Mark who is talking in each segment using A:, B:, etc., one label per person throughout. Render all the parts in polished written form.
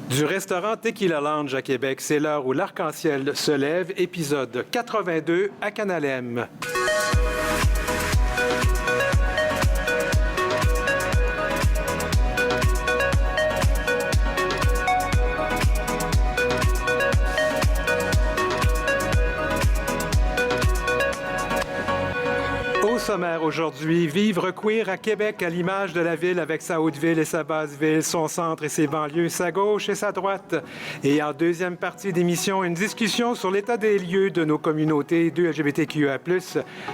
A: Du restaurant Tequila Lounge à Québec, c'est l'heure où l'arc-en-ciel se lève, épisode 82 à Canalem. Sommaire aujourd'hui, vivre queer à Québec à l'image de la ville avec sa haute-ville et sa basse-ville, son centre et ses banlieues, sa gauche et sa droite. Et en deuxième partie d'émission, une discussion sur l'état des lieux de nos communautés de LGBTQIA+,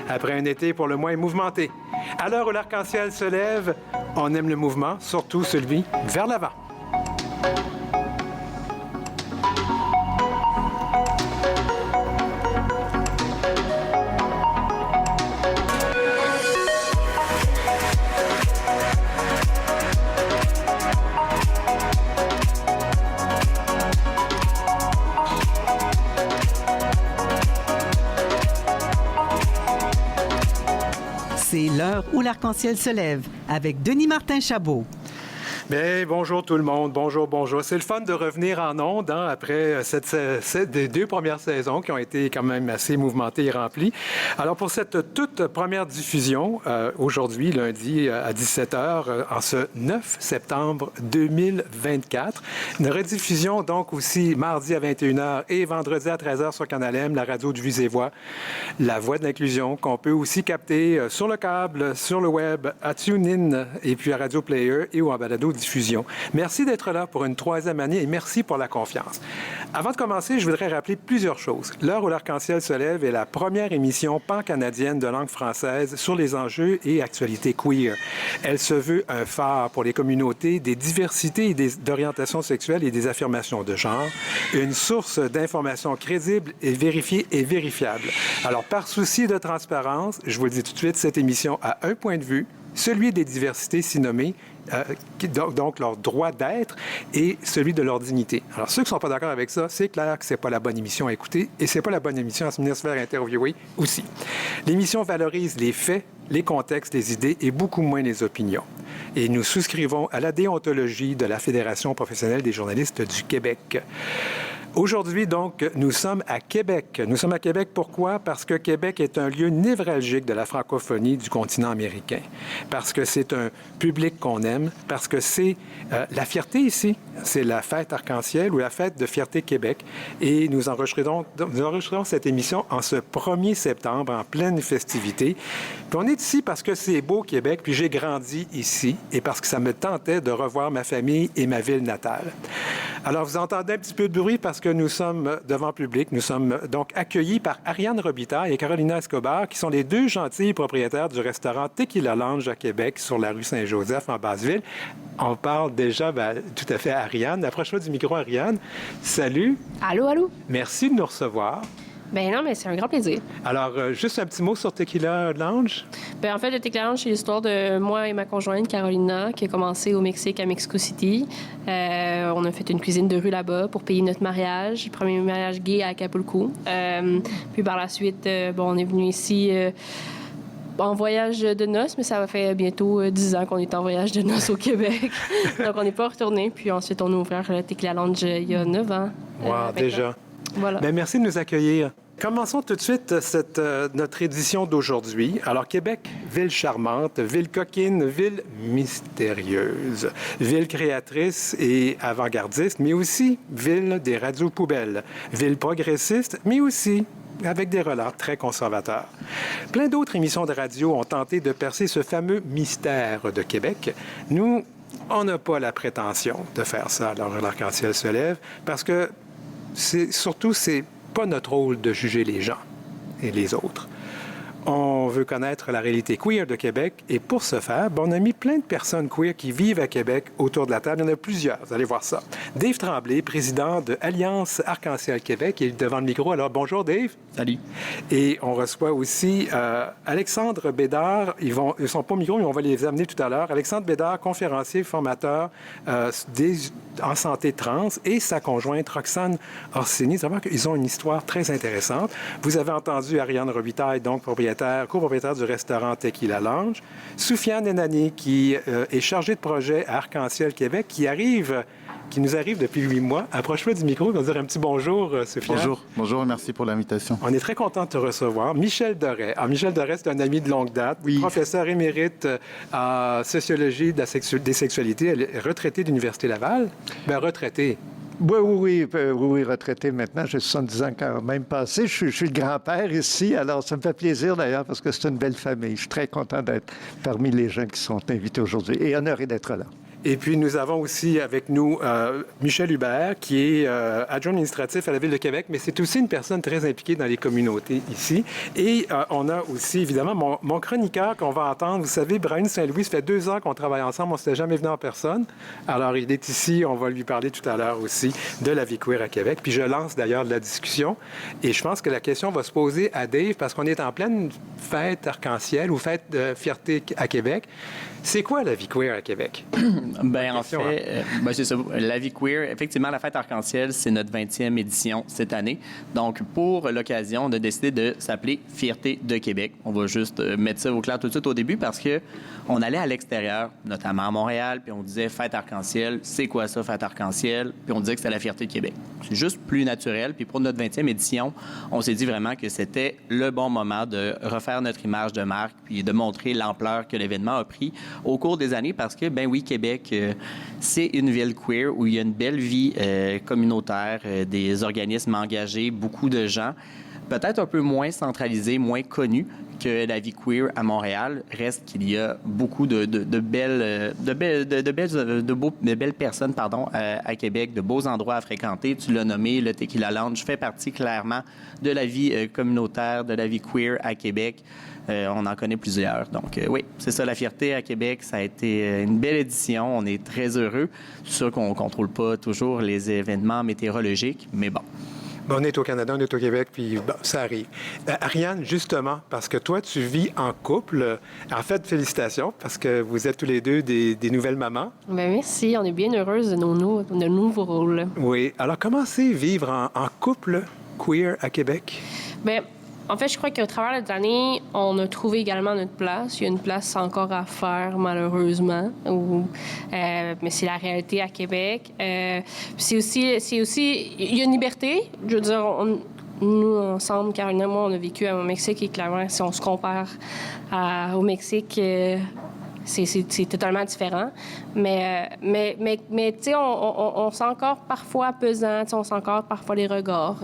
A: après un été pour le moins mouvementé. À l'heure où l'arc-en-ciel se lève, on aime le mouvement, surtout celui vers l'avant.
B: C'est l'heure où l'arc-en-ciel se lève avec Denis Martin-Chabot.
A: Bien, bonjour tout le monde, bonjour. C'est le fun de revenir en ondes après des deux premières saisons qui ont été quand même assez mouvementées et remplies. Alors pour cette toute première diffusion, aujourd'hui, lundi à 17h, en ce 9 septembre 2024, une rediffusion donc aussi mardi à 21h et vendredi à 13h sur Canalem, la radio du Vues-et-Voix, la voix de l'inclusion qu'on peut aussi capter sur le câble, sur le web, à TuneIn et puis à Radio Player et ou en balado diffusion. Merci d'être là pour une troisième année et merci pour la confiance. Avant de commencer, je voudrais rappeler plusieurs choses. L'heure où l'arc-en-ciel se lève est la première émission pan-canadienne de langue française sur les enjeux et actualités queer. Elle se veut un phare pour les communautés des diversités et d'orientations sexuelles et des affirmations de genre, une source d'informations crédibles et vérifiée et vérifiable. Alors, par souci de transparence, je vous le dis tout de suite, cette émission a un point de vue, celui des diversités si nommées, donc leur droit d'être et celui de leur dignité. Alors, ceux qui ne sont pas d'accord avec ça, c'est clair que ce n'est pas la bonne émission à écouter et ce n'est pas la bonne émission à se venir se faire interviewer aussi. L'émission valorise les faits, les contextes, les idées et beaucoup moins les opinions. Et nous souscrivons à la déontologie de la Fédération professionnelle des journalistes du Québec. Aujourd'hui, donc, nous sommes à Québec. Nous sommes à Québec pourquoi? Parce que Québec est un lieu névralgique de la francophonie du continent américain. Parce que c'est un public qu'on aime. Parce que c'est la fierté ici. C'est la fête arc-en-ciel ou la fête de fierté Québec. Et nous enregistrerons cette émission en ce 1er septembre, en pleine festivité. Puis on est ici parce que c'est beau Québec, puis j'ai grandi ici et parce que ça me tentait de revoir ma famille et ma ville natale. Alors, vous entendez un petit peu de bruit parce que nous sommes devant public. Nous sommes donc accueillis par Ariane Robitaille et Carolina Escobar, qui sont les deux gentilles propriétaires du restaurant Tequila Lounge à Québec, sur la rue Saint-Joseph, en Basse-Ville. On parle déjà tout à fait à Ariane. Approche-toi du micro, Ariane. Salut.
C: Allô, allô.
A: Merci de nous recevoir.
C: Ben non, mais c'est un grand plaisir.
A: Alors, juste un petit mot sur Tequila Lounge.
C: Ben en fait, le Tequila Lounge, c'est l'histoire de moi et ma conjointe, Carolina, qui a commencé au Mexique, à Mexico City. On a fait une cuisine de rue là-bas pour payer notre mariage, premier mariage gay à Acapulco. Puis par la suite, on est venu ici en voyage de noces, mais ça va faire bientôt 10 ans qu'on est en voyage de noces au Québec. Donc, on n'est pas retourné. Puis ensuite, on a ouvert le Tequila Lounge il y a 9 ans.
A: Wow, déjà.
C: Voilà.
A: Bien, merci de nous accueillir. Commençons tout de suite notre édition d'aujourd'hui. Alors, Québec, ville charmante, ville coquine, ville mystérieuse, ville créatrice et avant-gardiste, mais aussi ville des radios poubelles, ville progressiste, mais aussi avec des relats très conservateurs. Plein d'autres émissions de radio ont tenté de percer ce fameux mystère de Québec. Nous, on n'a pas la prétention de faire ça alors l'arc-en-ciel se lève, parce que c'est pas notre rôle de juger les gens et les autres. On veut connaître la réalité queer de Québec et pour ce faire, on a mis plein de personnes queer qui vivent à Québec autour de la table. Il y en a plusieurs, vous allez voir ça. Dave Tremblay, président de Alliance Arc-en-Ciel Québec, est devant le micro. Alors, bonjour Dave.
D: Salut.
A: Et on reçoit aussi Alexandre Bédard. Ils sont pas au micro, mais on va les amener tout à l'heure. Alexandre Bédard, conférencier, formateur en santé trans, et sa conjointe Roxane Orsini. Vous allez voir qu'ils ont une histoire très intéressante. Vous avez entendu Ariane Robitaille, donc copropriétaire du restaurant Tequila Lounge. Soufiane Enani, qui est chargée de projet à Arc-en-Ciel Québec, qui arrive qui nous arrive depuis 8 mois. Approche-toi du micro, on va dire un petit bonjour, Sophia.
D: Bonjour et merci pour l'invitation.
A: On est très content de te recevoir. Michel Doré. Alors, Michel Doré, c'est un ami de longue date, professeur émérite en sociologie des sexualités, elle est retraité de l'Université Laval. Bien, retraité.
E: Oui, retraité maintenant. J'ai 70 ans quand même passé. Je suis le grand-père ici, alors ça me fait plaisir d'ailleurs parce que c'est une belle famille. Je suis très content d'être parmi les gens qui sont invités aujourd'hui et honoré d'être là.
A: Et puis, nous avons aussi avec nous Michel Hubert, qui est adjoint administratif à la Ville de Québec, mais c'est aussi une personne très impliquée dans les communautés ici. Et on a aussi, évidemment, mon chroniqueur qu'on va entendre. Vous savez, Brian Saint-Louis, ça fait 2 ans qu'on travaille ensemble. On ne s'était jamais venu en personne. Alors, il est ici. On va lui parler tout à l'heure aussi de la vie queer à Québec. Puis, je lance d'ailleurs la discussion. Et je pense que la question va se poser à Dave parce qu'on est en pleine fête arc-en-ciel ou fête de fierté à Québec. C'est quoi la vie queer à Québec?
F: Bien, en fait, c'est ça. La vie queer, effectivement, la fête arc-en-ciel, c'est notre 20e édition cette année. Donc, pour l'occasion, on a décidé de s'appeler Fierté de Québec. On va juste mettre ça au clair tout de suite au début parce que on allait à l'extérieur, notamment à Montréal, puis on disait fête arc-en-ciel, c'est quoi ça, fête arc-en-ciel? Puis on disait que c'était la Fierté de Québec. C'est juste plus naturel. Puis pour notre 20e édition, on s'est dit vraiment que c'était le bon moment de refaire notre image de marque puis de montrer l'ampleur que l'événement a pris au cours des années parce que, ben oui, Québec, c'est une ville queer où il y a une belle vie communautaire, des organismes engagés, beaucoup de gens, peut-être un peu moins centralisés, moins connus que la vie queer à Montréal. Reste qu'il y a beaucoup de belles personnes à Québec, de beaux endroits à fréquenter. Tu l'as nommé, le Tequila Lounge fait partie clairement de la vie communautaire, de la vie queer à Québec. On en connaît plusieurs. Donc, oui, c'est ça, la fierté à Québec. Ça a été une belle édition. On est très heureux. C'est sûr qu'on ne contrôle pas toujours les événements météorologiques, mais bon.
A: On est au Canada, on est au Québec, puis ça arrive. Ariane, justement, parce que toi, tu vis en couple. En fait, félicitations, parce que vous êtes tous les deux des nouvelles mamans.
C: Bien, merci. On est bien heureuses de nos nouveaux rôles.
A: Oui. Alors, comment c'est vivre en couple queer à Québec?
C: Bien, en fait, je crois qu'au travers des années, on a trouvé également notre place. Il y a une place encore à faire, malheureusement. Mais c'est la réalité à Québec. C'est aussi... Il y a une liberté. Je veux dire, nous, ensemble, Carolina et moi, on a vécu au Mexique et clairement, si on se compare au Mexique... C'est totalement différent. Mais tu sais, on sent encore parfois pesant, on sent encore parfois les regards.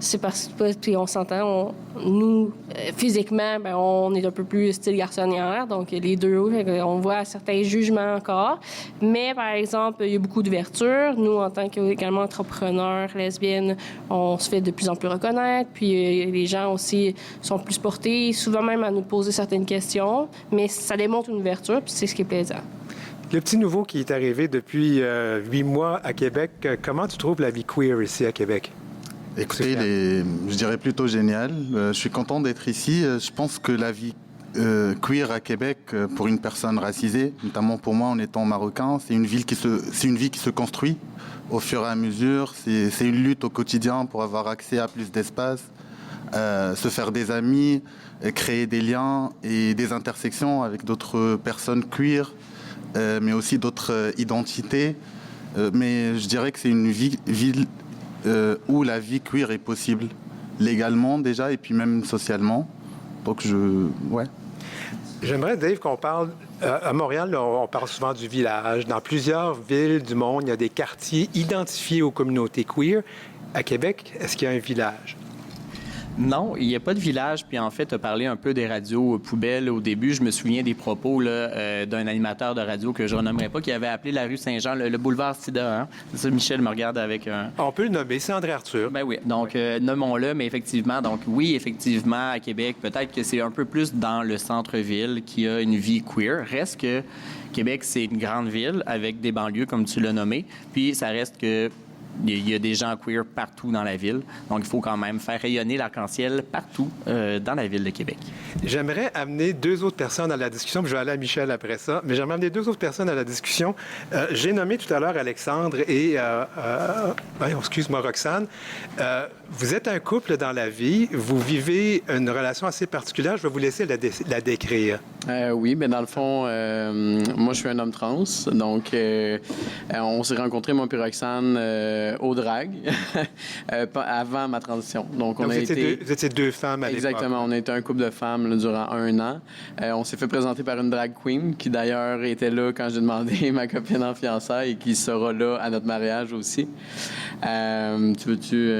C: C'est parce que, puis on s'entend, nous, physiquement, ben, on est un peu plus style garçonnière, donc les deux, on voit certains jugements encore. Mais, par exemple, il y a beaucoup d'ouverture. Nous, en tant qu'également entrepreneurs lesbiennes, on se fait de plus en plus reconnaître, puis les gens aussi sont plus portés, souvent même à nous poser certaines questions, mais ça démontre une ouverture, puis c'est ce qui est plaisant.
A: Le petit nouveau qui est arrivé depuis 8 mois à Québec, comment tu trouves la vie queer ici à Québec?
D: Écoutez, je dirais plutôt génial. Je suis content d'être ici. Je pense que la vie queer à Québec, pour une personne racisée, notamment pour moi en étant marocain, c'est une vie qui se construit au fur et à mesure. C'est une lutte au quotidien pour avoir accès à plus d'espace, se faire des amis, créer des liens et des intersections avec d'autres personnes queer, mais aussi d'autres identités. Mais je dirais que c'est une ville où la vie queer est possible, légalement déjà, et puis même socialement. Donc, ouais.
A: J'aimerais, Dave, qu'on parle... à Montréal, on parle souvent du village. Dans plusieurs villes du monde, il y a des quartiers identifiés aux communautés queer. À Québec, est-ce qu'il y a un village?
F: Non, il n'y a pas de village. Puis en fait, tu as parlé un peu des radios poubelles au début. Je me souviens des propos d'un animateur de radio que je ne renommerai pas, qui avait appelé la rue Saint-Jean le boulevard Sida. Hein? C'est ça, Michel me regarde avec un...
A: On peut le nommer, c'est André Arthur.
F: Ben oui, donc nommons-le, mais effectivement, donc oui, effectivement, à Québec, peut-être que c'est un peu plus dans le centre-ville qui a une vie queer. Reste que Québec, c'est une grande ville avec des banlieues, comme tu l'as nommé. Puis ça reste que il y a des gens queer partout dans la ville. Donc, il faut quand même faire rayonner l'arc-en-ciel partout dans la ville de Québec. J'aimerais
A: amener 2 autres personnes à la discussion, puis je vais aller à Michel après ça, mais j'aimerais amener 2 autres personnes à la discussion. J'ai nommé tout à l'heure Alexandre et, excuse-moi, Roxane. Vous êtes un couple dans la vie, vous vivez une relation assez particulière. Je vais vous laisser la décrire.
G: Oui, bien dans le fond, moi je suis un homme trans, donc on s'est rencontrés, moi et Roxane, au drag, avant ma transition. Donc
A: vous étiez deux femmes à l'époque.
G: Exactement, on a été un couple de femmes là, durant 1 an. On s'est fait présenter par une drag queen qui d'ailleurs était là quand j'ai demandé ma copine en fiançailles et qui sera là à notre mariage aussi. Tu veux-tu...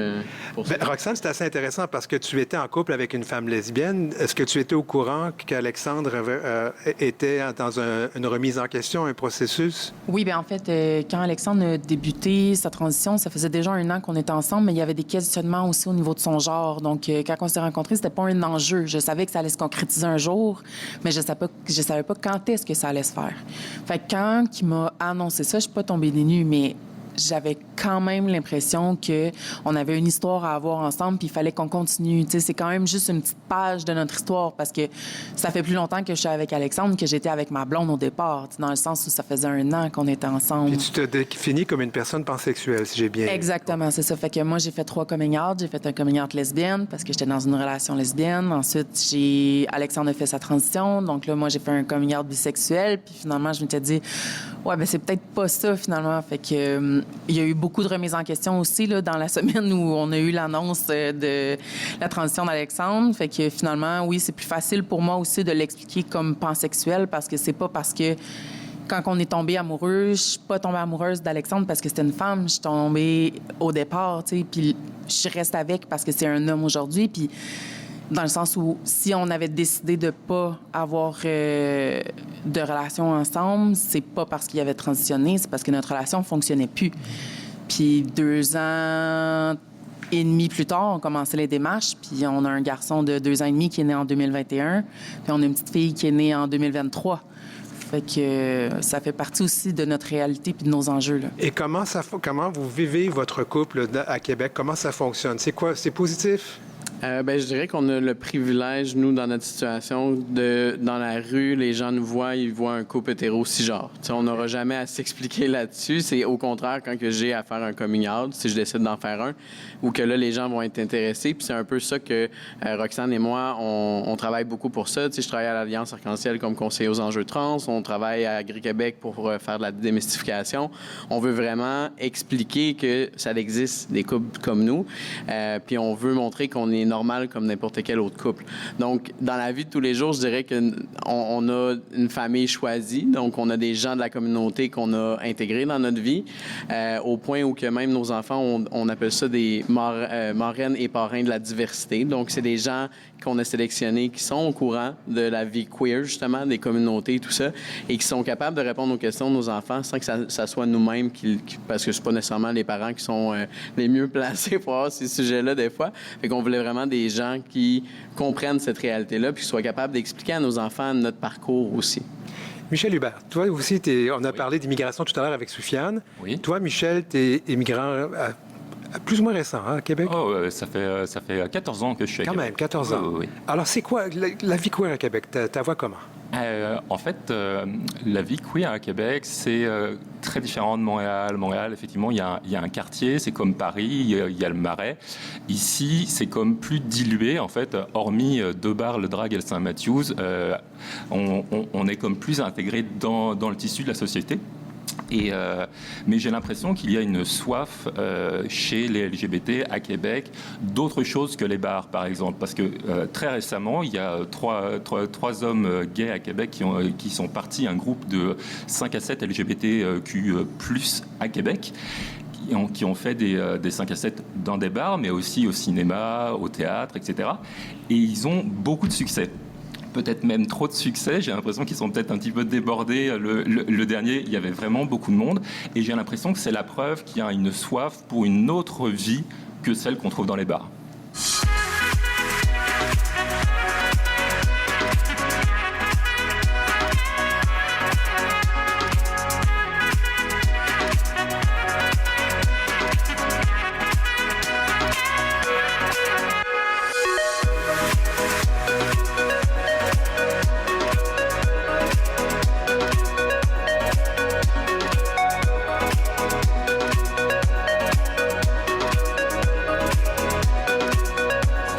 A: Roxane, c'est assez intéressant parce que tu étais en couple avec une femme lesbienne. Est-ce que tu étais au courant qu'Alexandre était dans une remise en question, un processus?
H: Oui, bien en fait, quand Alexandre a débuté sa transition, ça faisait déjà 1 an qu'on était ensemble, mais il y avait des questionnements aussi au niveau de son genre. Donc, quand on s'est rencontrés, c'était pas un enjeu. Je savais que ça allait se concrétiser un jour, mais je savais pas quand est-ce que ça allait se faire. Fait que quand il m'a annoncé ça, je suis pas tombée des nues, mais j'avais quand même l'impression qu'on avait une histoire à avoir ensemble, puis il fallait qu'on continue. Tu sais, c'est quand même juste une petite page de notre histoire, parce que ça fait plus longtemps que je suis avec Alexandre que j'étais avec ma blonde au départ, dans le sens où ça faisait 1 an qu'on était ensemble.
A: Puis tu te définis comme une personne pansexuelle, si j'ai bien...
H: Exactement, c'est ça. Fait que moi, j'ai fait 3 coming out. J'ai fait un coming out lesbienne, parce que j'étais dans une relation lesbienne. Ensuite, Alexandre a fait sa transition. Donc là, moi, j'ai fait un coming out bisexuel. Puis finalement, je m'étais dit, ouais, ben c'est peut-être pas ça, finalement. Fait que il y a eu beaucoup de remises en question aussi là, dans la semaine où on a eu l'annonce de la transition d'Alexandre. Fait que finalement, oui, c'est plus facile pour moi aussi de l'expliquer comme pansexuel, parce que c'est pas parce que quand on est tombé amoureux, je suis pas tombée amoureuse d'Alexandre parce que c'était une femme. Je suis tombée au départ, tu sais, puis je reste avec parce que c'est un homme aujourd'hui. Puis dans le sens où si on avait décidé de pas avoir de relation ensemble, c'est pas parce qu'il avait transitionné, c'est parce que notre relation fonctionnait plus. Puis 2 ans et demi plus tard, on commençait les démarches, puis on a un garçon de 2 ans et demi qui est né en 2021, puis on a une petite fille qui est née en 2023. Fait que ça fait partie aussi de notre réalité puis de nos enjeux, là.
A: Et comment vous vivez votre couple à Québec? Comment ça fonctionne? C'est quoi? C'est positif?
G: Je dirais qu'on a le privilège, nous, dans notre situation, dans la rue, les gens nous voient, ils voient un couple hétéro cisgenre. T'sais, on n'aura jamais à s'expliquer là-dessus. C'est au contraire quand que j'ai à faire un coming out, si je décide d'en faire un, ou que là, les gens vont être intéressés. Puis c'est un peu ça que Roxane et moi, on travaille beaucoup pour ça. T'sais, je travaille à l'Alliance Arc-en-Ciel comme conseiller aux enjeux trans. On travaille à Agri-Québec pour faire de la démystification. On veut vraiment expliquer que ça existe des couples comme nous. Puis on veut montrer qu'on est normal comme n'importe quel autre couple. Donc, dans la vie de tous les jours, je dirais qu'on a une famille choisie. Donc, on a des gens de la communauté qu'on a intégrés dans notre vie, au point où que même nos enfants, on appelle ça des marraines et parrains de la diversité. Donc, c'est des gens qu'on a sélectionnés qui sont au courant de la vie queer, justement, des communautés, tout ça, et qui sont capables de répondre aux questions de nos enfants sans que ça soit nous-mêmes, parce que c'est pas nécessairement les parents qui sont les mieux placés pour avoir ces sujets-là, des fois. Fait qu'on voulait vraiment des gens qui comprennent cette réalité-là puis qui soient capables d'expliquer à nos enfants notre parcours aussi.
A: Michel Hubert, toi aussi, on a parlé d'immigration tout à l'heure avec Soufiane.
I: Oui.
A: Toi, Michel, tu es immigrant plus ou moins récent, hein, à Québec?
I: Oh, ça fait 14 ans que je suis à Québec.
A: Quand même, 14 ans.
I: Oui.
A: Alors, c'est quoi la vie queer à Québec? Ta voix comment?
I: En fait, la vie queer à Québec, c'est très différent de Montréal. Montréal, effectivement, il y a un quartier, c'est comme Paris, il y a le Marais. Ici, c'est comme plus dilué, en fait, hormis 2 bars, le Drag et le Saint-Matthews, on est comme plus intégré dans le tissu de la société. Mais j'ai l'impression qu'il y a une soif chez les LGBT à Québec d'autres choses que les bars, par exemple. Parce que très récemment, il y a trois hommes gays à Québec qui sont partis, un groupe de 5 à 7 LGBTQ+, à Québec, qui ont fait des 5 à 7 dans des bars, mais aussi au cinéma, au théâtre, etc. Et ils ont beaucoup de succès. Peut-être même trop de succès. J'ai l'impression qu'ils sont peut-être un petit peu débordés. Le dernier, il y avait vraiment beaucoup de monde. Et j'ai l'impression que c'est la preuve qu'il y a une soif pour une autre vie que celle qu'on trouve dans les bars.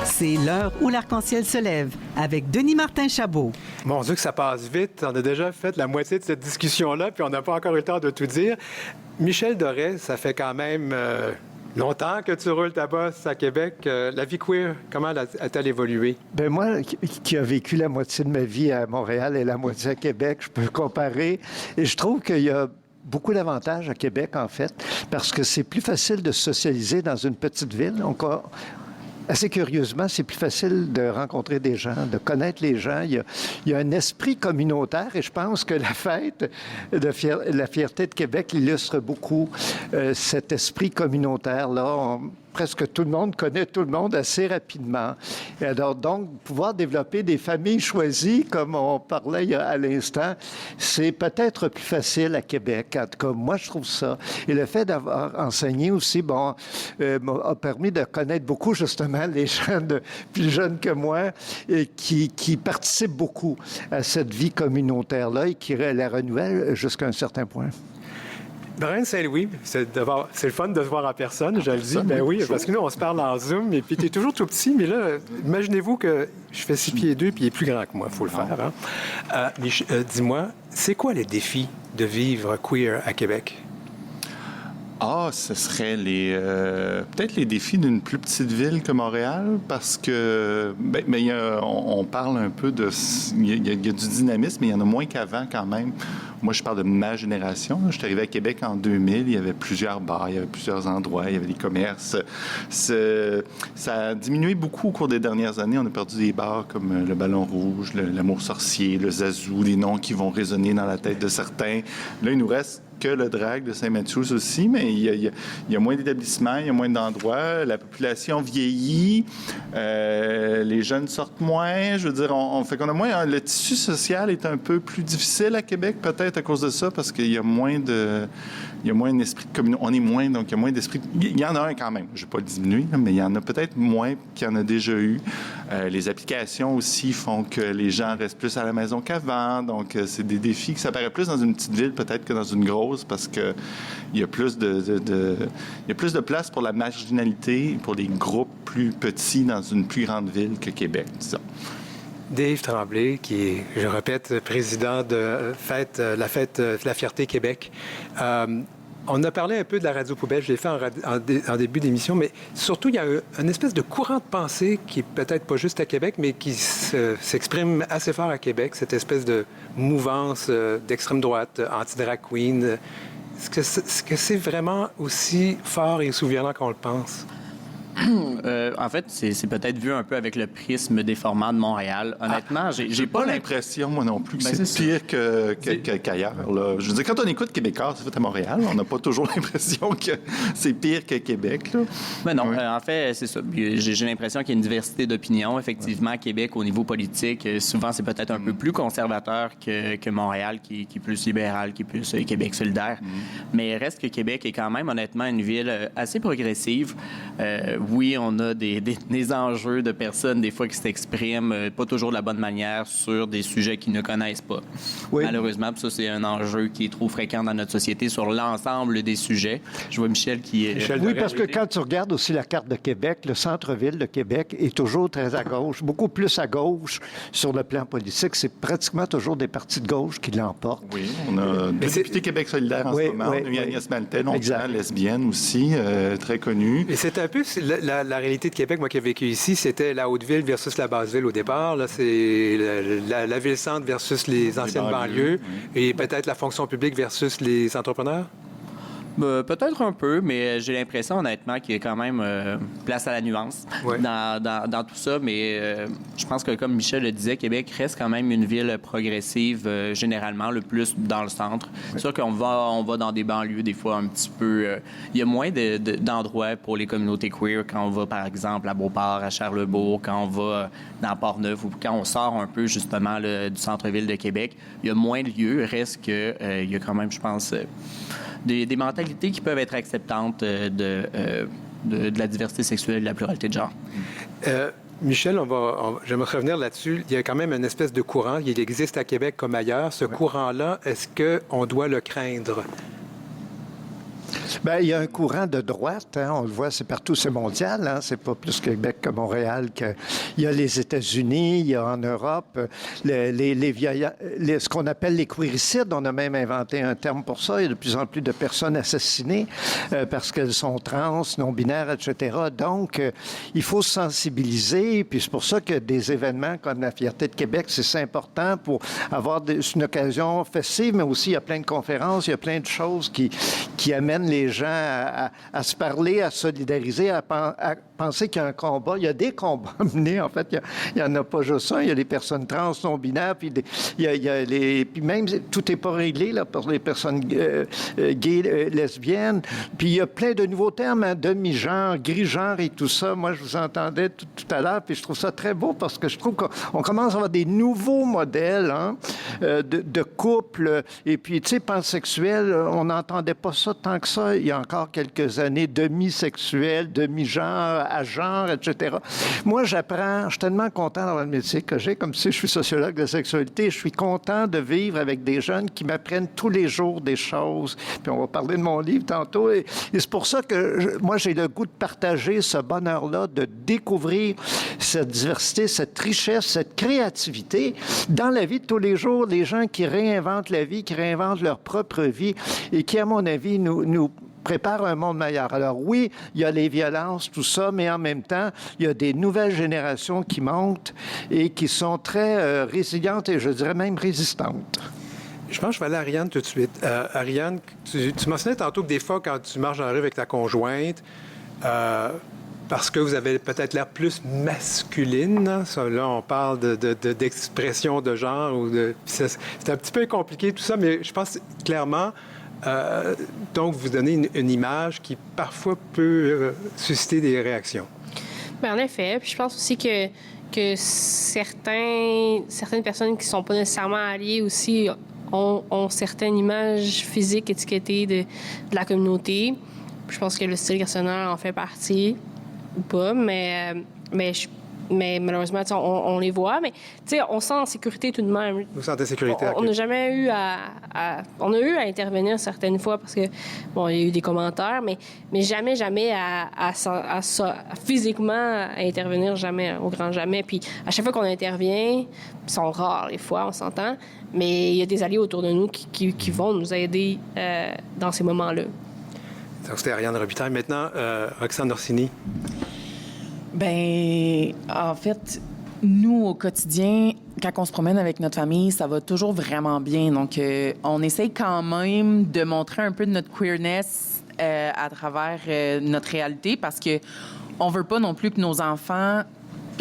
B: C'est l'heure où l'arc-en-ciel se lève avec Denis Martin Chabot.
A: Mon Dieu, que ça passe vite. On a déjà fait la moitié de cette discussion-là, puis on n'a pas encore eu le temps de tout dire. Michel Doré, ça fait quand même longtemps que tu roules ta bosse à Québec. La vie queer, comment a-t-elle évolué?
E: Bien, moi, qui a vécu la moitié de ma vie à Montréal et la moitié à Québec, je peux comparer. Et je trouve qu'il y a beaucoup d'avantages à Québec, en fait, parce que c'est plus facile de socialiser dans une petite ville. Donc, assez curieusement, c'est plus facile de rencontrer des gens, de connaître les gens. Il y a un esprit communautaire et je pense que la fête la fierté de Québec illustre beaucoup cet esprit communautaire-là. Presque tout le monde connaît tout le monde assez rapidement. Et alors, donc, pouvoir développer des familles choisies, comme on parlait à l'instant, c'est peut-être plus facile à Québec. En tout cas, moi, je trouve ça. Et le fait d'avoir enseigné aussi, m'a permis de connaître beaucoup, justement, les gens plus jeunes que moi et qui participent beaucoup à cette vie communautaire-là et qui la renouvellent jusqu'à un certain point.
A: Brian Saint-Louis, c'est le fun de se voir en personne, je le dis. Ben oui, parce que nous, on se parle en Zoom, et puis tu es toujours tout petit, mais là, imaginez-vous que je fais 6 pieds 2, puis il est plus grand que moi, il faut le faire. Hein? Dis-moi, c'est quoi les défis de vivre queer à Québec?
D: Ce serait peut-être les défis d'une plus petite ville que Montréal, parce que on parle un peu il y a du dynamisme, mais il y en a moins qu'avant quand même. Moi, je parle de ma génération. Je suis arrivé à Québec en 2000. Il y avait plusieurs bars, il y avait plusieurs endroits, il y avait des commerces. Ça a diminué beaucoup au cours des dernières années. On a perdu des bars comme le Ballon Rouge, l'Amour Sorcier, le Zazou, des noms qui vont résonner dans la tête de certains. Là, il nous reste que le drag de Saint-Mathieu aussi, mais il y a moins d'établissements, il y a moins d'endroits, la population vieillit, les jeunes sortent moins, je veux dire, on fait qu'on a moins... Le tissu social est un peu plus difficile à Québec, peut-être à cause de ça, parce qu'il y a moins d'esprit de communauté. On est moins, donc il y a moins d'esprit... Il y en a un quand même, je ne vais pas le diminuer, mais il y en a peut-être moins qu'il y en a déjà eu. Les applications aussi font que les gens restent plus à la maison qu'avant, donc c'est des défis que ça paraît plus dans une petite ville peut-être que dans une grosse, parce qu'il y a plus de place pour la marginalité, pour les groupes plus petits dans une plus grande ville que Québec, disons.
A: Dave Tremblay, qui est, je répète, président de la Fierté Québec. On a parlé un peu de la radio poubelle, je l'ai fait en début d'émission, mais surtout, il y a une espèce de courant de pensée qui est peut-être pas juste à Québec, mais qui s'exprime assez fort à Québec, cette espèce de mouvance d'extrême droite, anti-drag queen. Est-ce que c'est vraiment aussi fort et souviennant qu'on le pense?
F: En fait, c'est peut-être vu un peu avec le prisme déformant de Montréal. Honnêtement, j'ai pas
D: l'impression, moi non plus, que c'est pire qu'ailleurs. Là. Je veux dire, quand on écoute Québécois, c'est fait à Montréal, on n'a pas toujours l'impression que c'est pire que Québec. Là.
F: Mais non, en fait, c'est ça. J'ai l'impression qu'il y a une diversité d'opinions. Effectivement, Québec, au niveau politique, souvent, c'est peut-être un peu plus conservateur que Montréal, qui est plus libéral, qui est plus Québec solidaire. Mais reste que Québec est quand même, honnêtement, une ville assez progressive. Oui, on a des enjeux de personnes, des fois, qui s'expriment pas toujours de la bonne manière sur des sujets qu'ils ne connaissent pas. Oui. Malheureusement, ça, c'est un enjeu qui est trop fréquent dans notre société sur l'ensemble des sujets. Je vois Michel qui est...
E: Oui, parce que quand tu regardes aussi la carte de Québec, le centre-ville de Québec est toujours très à gauche, beaucoup plus à gauche sur le plan politique. C'est pratiquement toujours des partis de gauche qui l'emportent.
D: Oui, on a deux députés Québec solidaire en ce moment. On a eu Agnès Maltais, lesbienne aussi, très connue.
A: Et c'est un peu... La réalité de Québec, moi qui ai vécu ici, c'était la Haute-Ville versus la Basse-Ville au départ. Là, c'est la Ville-Centre versus les anciennes banlieues. Et peut-être la fonction publique versus les entrepreneurs?
F: Peut-être un peu, mais j'ai l'impression, honnêtement, qu'il y a quand même place à la nuance dans tout ça. Mais je pense que, comme Michel le disait, Québec reste quand même une ville progressive, généralement, le plus dans le centre. C'est sûr qu'on va dans des banlieues, des fois, un petit peu... il y a moins d'endroits pour les communautés queer quand on va, par exemple, à Beauport, à Charlebourg, quand on va dans Port-Neuf ou quand on sort un peu, justement, du centre-ville de Québec. Il y a moins de lieux. Reste que il y a quand même, je pense... Des mentalités qui peuvent être acceptantes de la diversité sexuelle et de la pluralité de genre.
A: Michel, j'aimerais revenir là-dessus. Il y a quand même une espèce de courant. Il existe à Québec comme ailleurs. Ce courant-là, est-ce qu'on doit le craindre?
E: Bien, il y a un courant de droite, hein, on le voit, c'est partout, c'est mondial, hein, c'est pas plus Québec que Montréal. Il y a les États-Unis, il y a en Europe, ce qu'on appelle les queericides, on a même inventé un terme pour ça. Il y a de plus en plus de personnes assassinées parce qu'elles sont trans, non-binaires, etc. Donc, il faut se sensibiliser, puis c'est pour ça que des événements comme la Fierté de Québec, c'est important pour avoir une occasion festive, mais aussi il y a plein de conférences, il y a plein de choses qui amènent les gens à se parler, à solidariser, à penser qu'il y a un combat. Il y a des combats menés, en fait. Il n'y en a pas juste un. Il y a les personnes trans, non-binaires, puis puis même, tout n'est pas réglé là, pour les personnes gays, lesbiennes. Puis il y a plein de nouveaux termes, hein, demi-genre, gris-genre et tout ça. Moi, je vous entendais tout à l'heure, puis je trouve ça très beau parce que je trouve qu'on commence à avoir des nouveaux modèles hein, de couple. Et puis, tu sais, pansexuel, on n'entendait pas ça tant que ça il y a encore quelques années. Demi-sexuel, demi-genre, à genre, etc. Moi, j'apprends, je suis tellement content d'avoir le métier que j'ai, comme si je suis sociologue de sexualité, je suis content de vivre avec des jeunes qui m'apprennent tous les jours des choses. Puis on va parler de mon livre tantôt. Et c'est pour ça que moi, j'ai le goût de partager ce bonheur-là, de découvrir cette diversité, cette richesse, cette créativité dans la vie de tous les jours. Les gens qui réinventent la vie, qui réinventent leur propre vie et qui, à mon avis, nous prépare un monde meilleur. Alors oui, il y a les violences, tout ça, mais en même temps, il y a des nouvelles générations qui montent et qui sont très résilientes et je dirais même résistantes.
A: Je pense que je vais aller à Ariane tout de suite. Ariane, tu mentionnais tantôt que des fois, quand tu marches dans la rue avec ta conjointe, parce que vous avez peut-être l'air plus masculine. Hein? Ça, là, on parle d'expression de genre. C'est un petit peu compliqué tout ça, mais je pense clairement... donc, vous donnez une image qui parfois peut susciter des réactions.
C: Bien, en effet. Puis je pense aussi que certaines personnes qui ne sont pas nécessairement alliées aussi ont certaines images physiques étiquetées de la communauté. Puis je pense que le style personnel en fait partie ou pas, mais malheureusement, on les voit, mais on se sent en sécurité tout de même.
A: Vous sentez sécurité?
C: On n'a jamais eu on a eu à intervenir certaines fois parce que, bon, il y a eu des commentaires, mais jamais à physiquement à intervenir, jamais, au grand jamais. Puis à chaque fois qu'on intervient, ils sont rares les fois, on s'entend, mais il y a des alliés autour de nous qui vont nous aider dans ces moments-là.
A: Donc, c'était Ariane Robitaille. Maintenant, Roxane Orsini.
H: Bien, en fait, nous, au quotidien, quand on se promène avec notre famille, ça va toujours vraiment bien. Donc, on essaye quand même de montrer un peu de notre queerness à travers notre réalité parce que on veut pas non plus que nos enfants...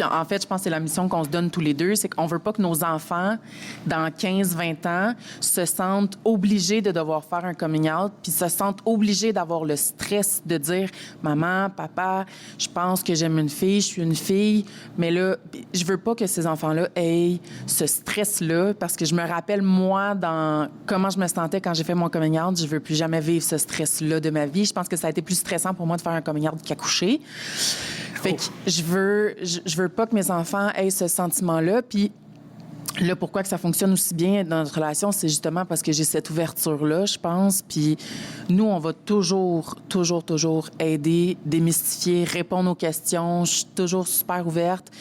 H: En fait, je pense que c'est la mission qu'on se donne tous les deux, c'est qu'on veut pas que nos enfants, dans 15-20 ans, se sentent obligés de devoir faire un coming out, puis se sentent obligés d'avoir le stress de dire « Maman, papa, je pense que j'aime une fille, je suis une fille. » Mais là, je veux pas que ces enfants-là aient ce stress-là, parce que je me rappelle, moi, dans comment je me sentais quand j'ai fait mon coming out, je veux plus jamais vivre ce stress-là de ma vie. Je pense que ça a été plus stressant pour moi de faire un coming out qu'accoucher. Fait que je veux pas que mes enfants aient ce sentiment-là. Puis là, pourquoi que ça fonctionne aussi bien dans notre relation, c'est justement parce que j'ai cette ouverture-là, je pense. Puis nous, on va toujours aider, démystifier, répondre aux questions. Je suis toujours super ouverte.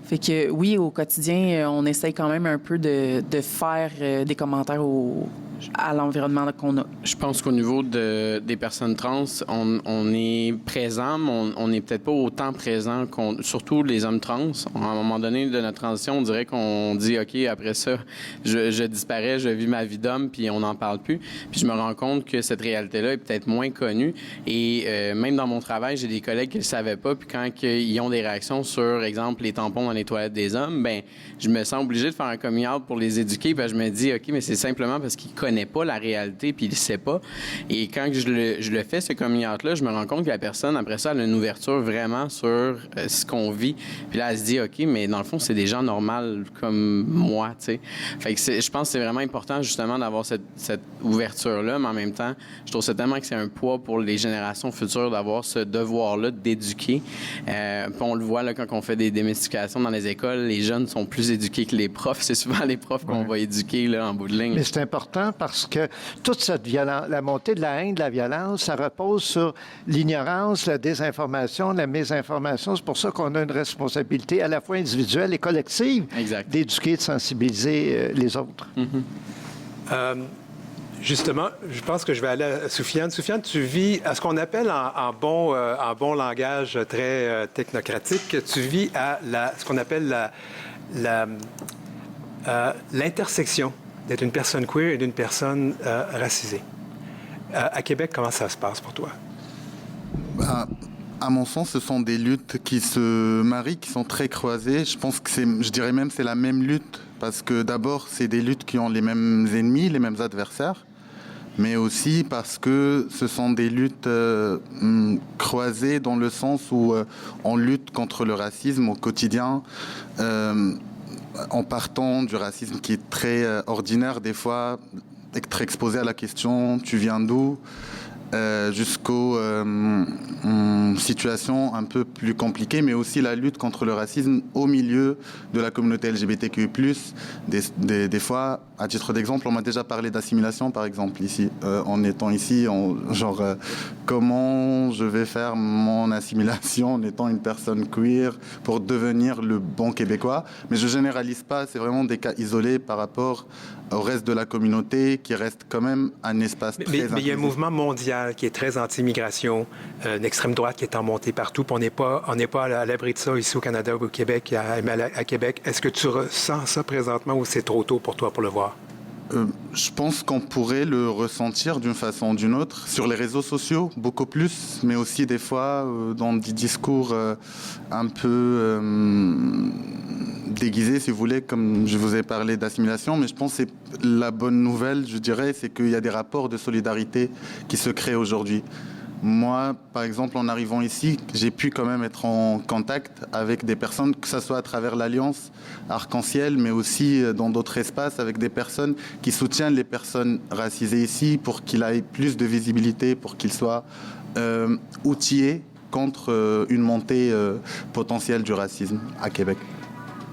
H: Fait que oui, au quotidien, on essaye quand même un peu de faire des commentaires à l'environnement qu'on a.
G: Je pense qu'au niveau des personnes trans, on est présent, mais on n'est peut-être pas autant présent, surtout les hommes trans. À un moment donné de notre transition, on dirait qu'on dit, OK, après ça, je disparais, je vis ma vie d'homme, puis on n'en parle plus. Puis je me rends compte que cette réalité-là est peut-être moins connue. Et même dans mon travail, j'ai des collègues qui ne le savaient pas, puis quand ils ont des réactions sur, exemple, les tampons dans les toilettes des hommes, bien, je me sens obligé de faire un coming out pour les éduquer, puis je me dis, OK, mais c'est simplement parce qu'ils connaissent pas la réalité, puis il ne sait pas. Et quand je le fais, ce coming out-là, je me rends compte que la personne, après ça, elle a une ouverture vraiment sur ce qu'on vit. Puis là, elle se dit, OK, mais dans le fond, c'est des gens normaux comme moi, tu sais. Fait que je pense que c'est vraiment important, justement, d'avoir cette ouverture-là, mais en même temps, je trouve tellement que c'est un poids pour les générations futures d'avoir ce devoir-là d'éduquer. Puis on le voit là, quand on fait des démystifications dans les écoles, les jeunes sont plus éduqués que les profs. C'est souvent les profs qu'on va éduquer là, en bout de ligne.
E: Mais c'est important parce que toute cette violence, la montée de la haine, de la violence, ça repose sur l'ignorance, la désinformation, la mésinformation. C'est pour ça qu'on a une responsabilité à la fois individuelle et collective d'éduquer, de sensibiliser les autres.
A: Justement, je pense que je vais aller à Soufiane. Soufiane, tu vis à ce qu'on appelle en bon langage très technocratique, tu vis à ce qu'on appelle l'intersection d'être une personne queer et d'une personne racisée. À Québec, comment ça se passe pour toi?
D: À mon sens, ce sont des luttes qui se marient, qui sont très croisées. Je pense que je dirais même c'est la même lutte, parce que d'abord, c'est des luttes qui ont les mêmes ennemis, les mêmes adversaires, mais aussi parce que ce sont des luttes croisées dans le sens où on lutte contre le racisme au quotidien, en partant du racisme qui est très ordinaire des fois, très exposé à la question « tu viens d'où ?» jusqu'aux situations un peu plus compliquées, mais aussi la lutte contre le racisme au milieu de la communauté LGBTQ+. Des fois, à titre d'exemple, on m'a déjà parlé d'assimilation, par exemple, ici. En étant ici, comment je vais faire mon assimilation en étant une personne queer pour devenir le bon Québécois. Mais je généralise pas, c'est vraiment des cas isolés par rapport au reste de la communauté qui reste quand même un espace très inclusif.
A: Mais il y a un mouvement mondial qui est très anti-immigration, une extrême droite qui est en montée partout, puis on n'est pas à l'abri de ça ici au Canada ou au Québec, à Québec. Est-ce que tu ressens ça présentement ou c'est trop tôt pour toi pour le voir?
D: Je pense qu'on pourrait le ressentir d'une façon ou d'une autre sur les réseaux sociaux, beaucoup plus, mais aussi des fois dans des discours un peu déguisés, si vous voulez, comme je vous ai parlé d'assimilation. Mais je pense que la bonne nouvelle, je dirais, c'est qu'il y a des rapports de solidarité qui se créent aujourd'hui. Moi, par exemple, en arrivant ici, j'ai pu quand même être en contact avec des personnes, que ce soit à travers l'Alliance Arc-en-Ciel, mais aussi dans d'autres espaces, avec des personnes qui soutiennent les personnes racisées ici pour qu'il ait plus de visibilité, pour qu'ils soient outillés contre une montée potentielle du racisme à Québec.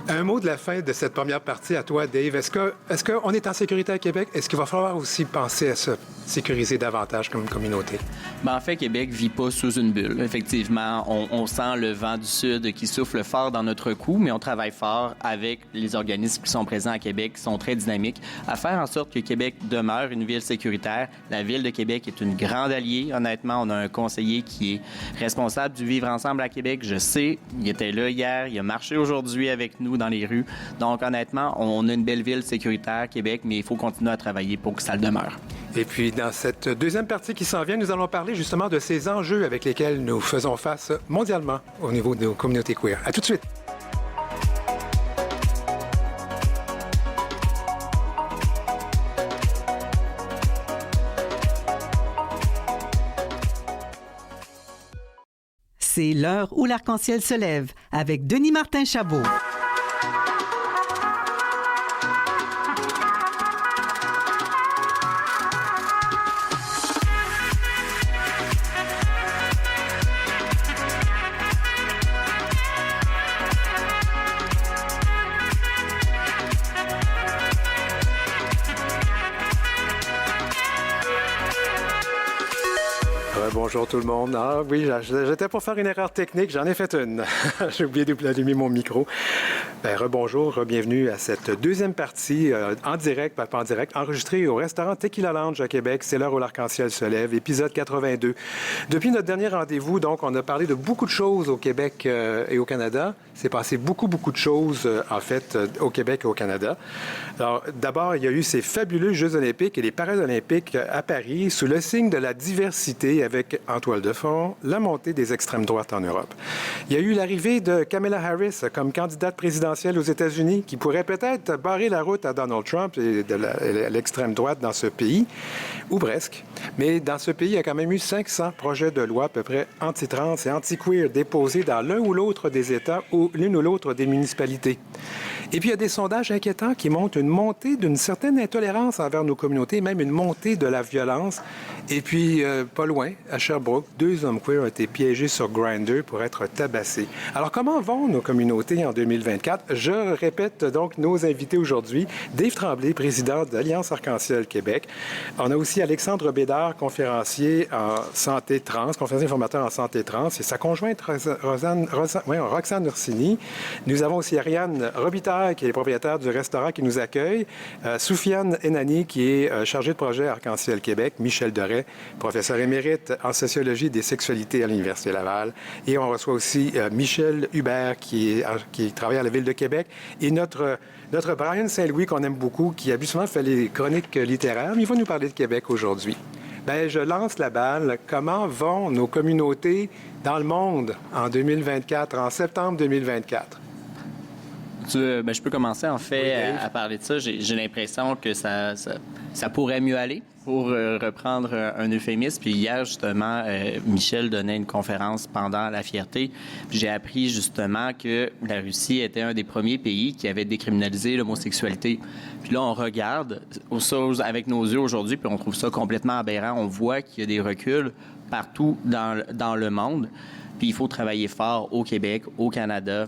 A: Un mot de la fin de cette première partie à toi, Dave. Est-ce qu'on est en sécurité à Québec? Est-ce qu'il va falloir aussi penser à se sécuriser davantage comme communauté?
F: En fait, Québec ne vit pas sous une bulle. Effectivement, on sent le vent du Sud qui souffle fort dans notre cou, mais on travaille fort avec les organismes qui sont présents à Québec, qui sont très dynamiques, à faire en sorte que Québec demeure une ville sécuritaire. La Ville de Québec est une grande alliée. Honnêtement, on a un conseiller qui est responsable du vivre ensemble à Québec. Je sais, il était là hier, il a marché aujourd'hui avec nous dans les rues. Donc, honnêtement, on a une belle ville sécuritaire, Québec, mais il faut continuer à travailler pour que ça le demeure.
A: Et puis, dans cette deuxième partie qui s'en vient, nous allons parler justement de ces enjeux avec lesquels nous faisons face mondialement au niveau de nos communautés queer. À tout de suite.
B: C'est l'heure où l'arc-en-ciel se lève avec Denis Martin Chabot.
A: Bonjour tout le monde. Ah oui, j'étais pour faire une erreur technique, j'en ai fait une. J'ai oublié d'allumer mon micro. Rebonjour, bienvenue à cette deuxième partie en direct, pas en direct, enregistrée au restaurant Tequila Lounge à Québec. C'est l'heure où l'arc-en-ciel se lève, épisode 82. Depuis notre dernier rendez-vous, donc, on a parlé de beaucoup de choses au Québec et au Canada. C'est passé beaucoup de choses, en fait, au Québec et au Canada. Alors, d'abord, il y a eu ces fabuleux Jeux olympiques et les Paralympiques à Paris sous le signe de la diversité avec, en toile de fond, la montée des extrêmes droites en Europe. Il y a eu l'arrivée de Kamala Harris comme candidate présidentielle aux États-Unis qui pourrait peut-être barrer la route à Donald Trump et de l'extrême droite dans ce pays, ou presque. Mais dans ce pays, il y a quand même eu 500 projets de loi à peu près anti-trans et anti-queer déposés dans l'un ou l'autre des États ou l'une ou l'autre des municipalités. Et puis, il y a des sondages inquiétants qui montrent une montée d'une certaine intolérance envers nos communautés, même une montée de la violence. Et puis, pas loin, à Sherbrooke, 2 hommes queer ont été piégés sur Grindr pour être tabassés. Alors, comment vont nos communautés en 2024? Je répète donc nos invités aujourd'hui. Dave Tremblay, président d'Alliance Arc-en-Ciel Québec. On a aussi Alexandre Bédard, conférencier en santé trans, conférencier formateur en santé trans, et sa conjointe Roxane Ursini. Nous avons aussi Ariane Robitaille, qui est propriétaire du restaurant qui nous accueille, Soufiane Enani, qui est chargée de projet Arc-en-Ciel Québec, Michel Doré, professeur émérite en sociologie des sexualités à l'Université Laval, et on reçoit aussi Michel Hubert, qui travaille à la Ville de Québec, et notre Brian Saint-Louis, qu'on aime beaucoup, qui habituellement fait les chroniques littéraires, mais il va nous parler de Québec aujourd'hui. Bien, je lance la balle. Comment vont nos communautés dans le monde en 2024, en septembre 2024?
F: Je peux commencer, en fait, à parler de ça. J'ai l'impression que ça pourrait mieux aller, pour reprendre un euphémisme. Puis hier, justement, Michel donnait une conférence pendant la fierté. Puis j'ai appris, justement, que la Russie était un des premiers pays qui avait décriminalisé l'homosexualité. Puis là, on regarde ça avec nos yeux aujourd'hui, puis on trouve ça complètement aberrant. On voit qu'il y a des reculs partout dans le monde. Puis il faut travailler fort au Québec, au Canada,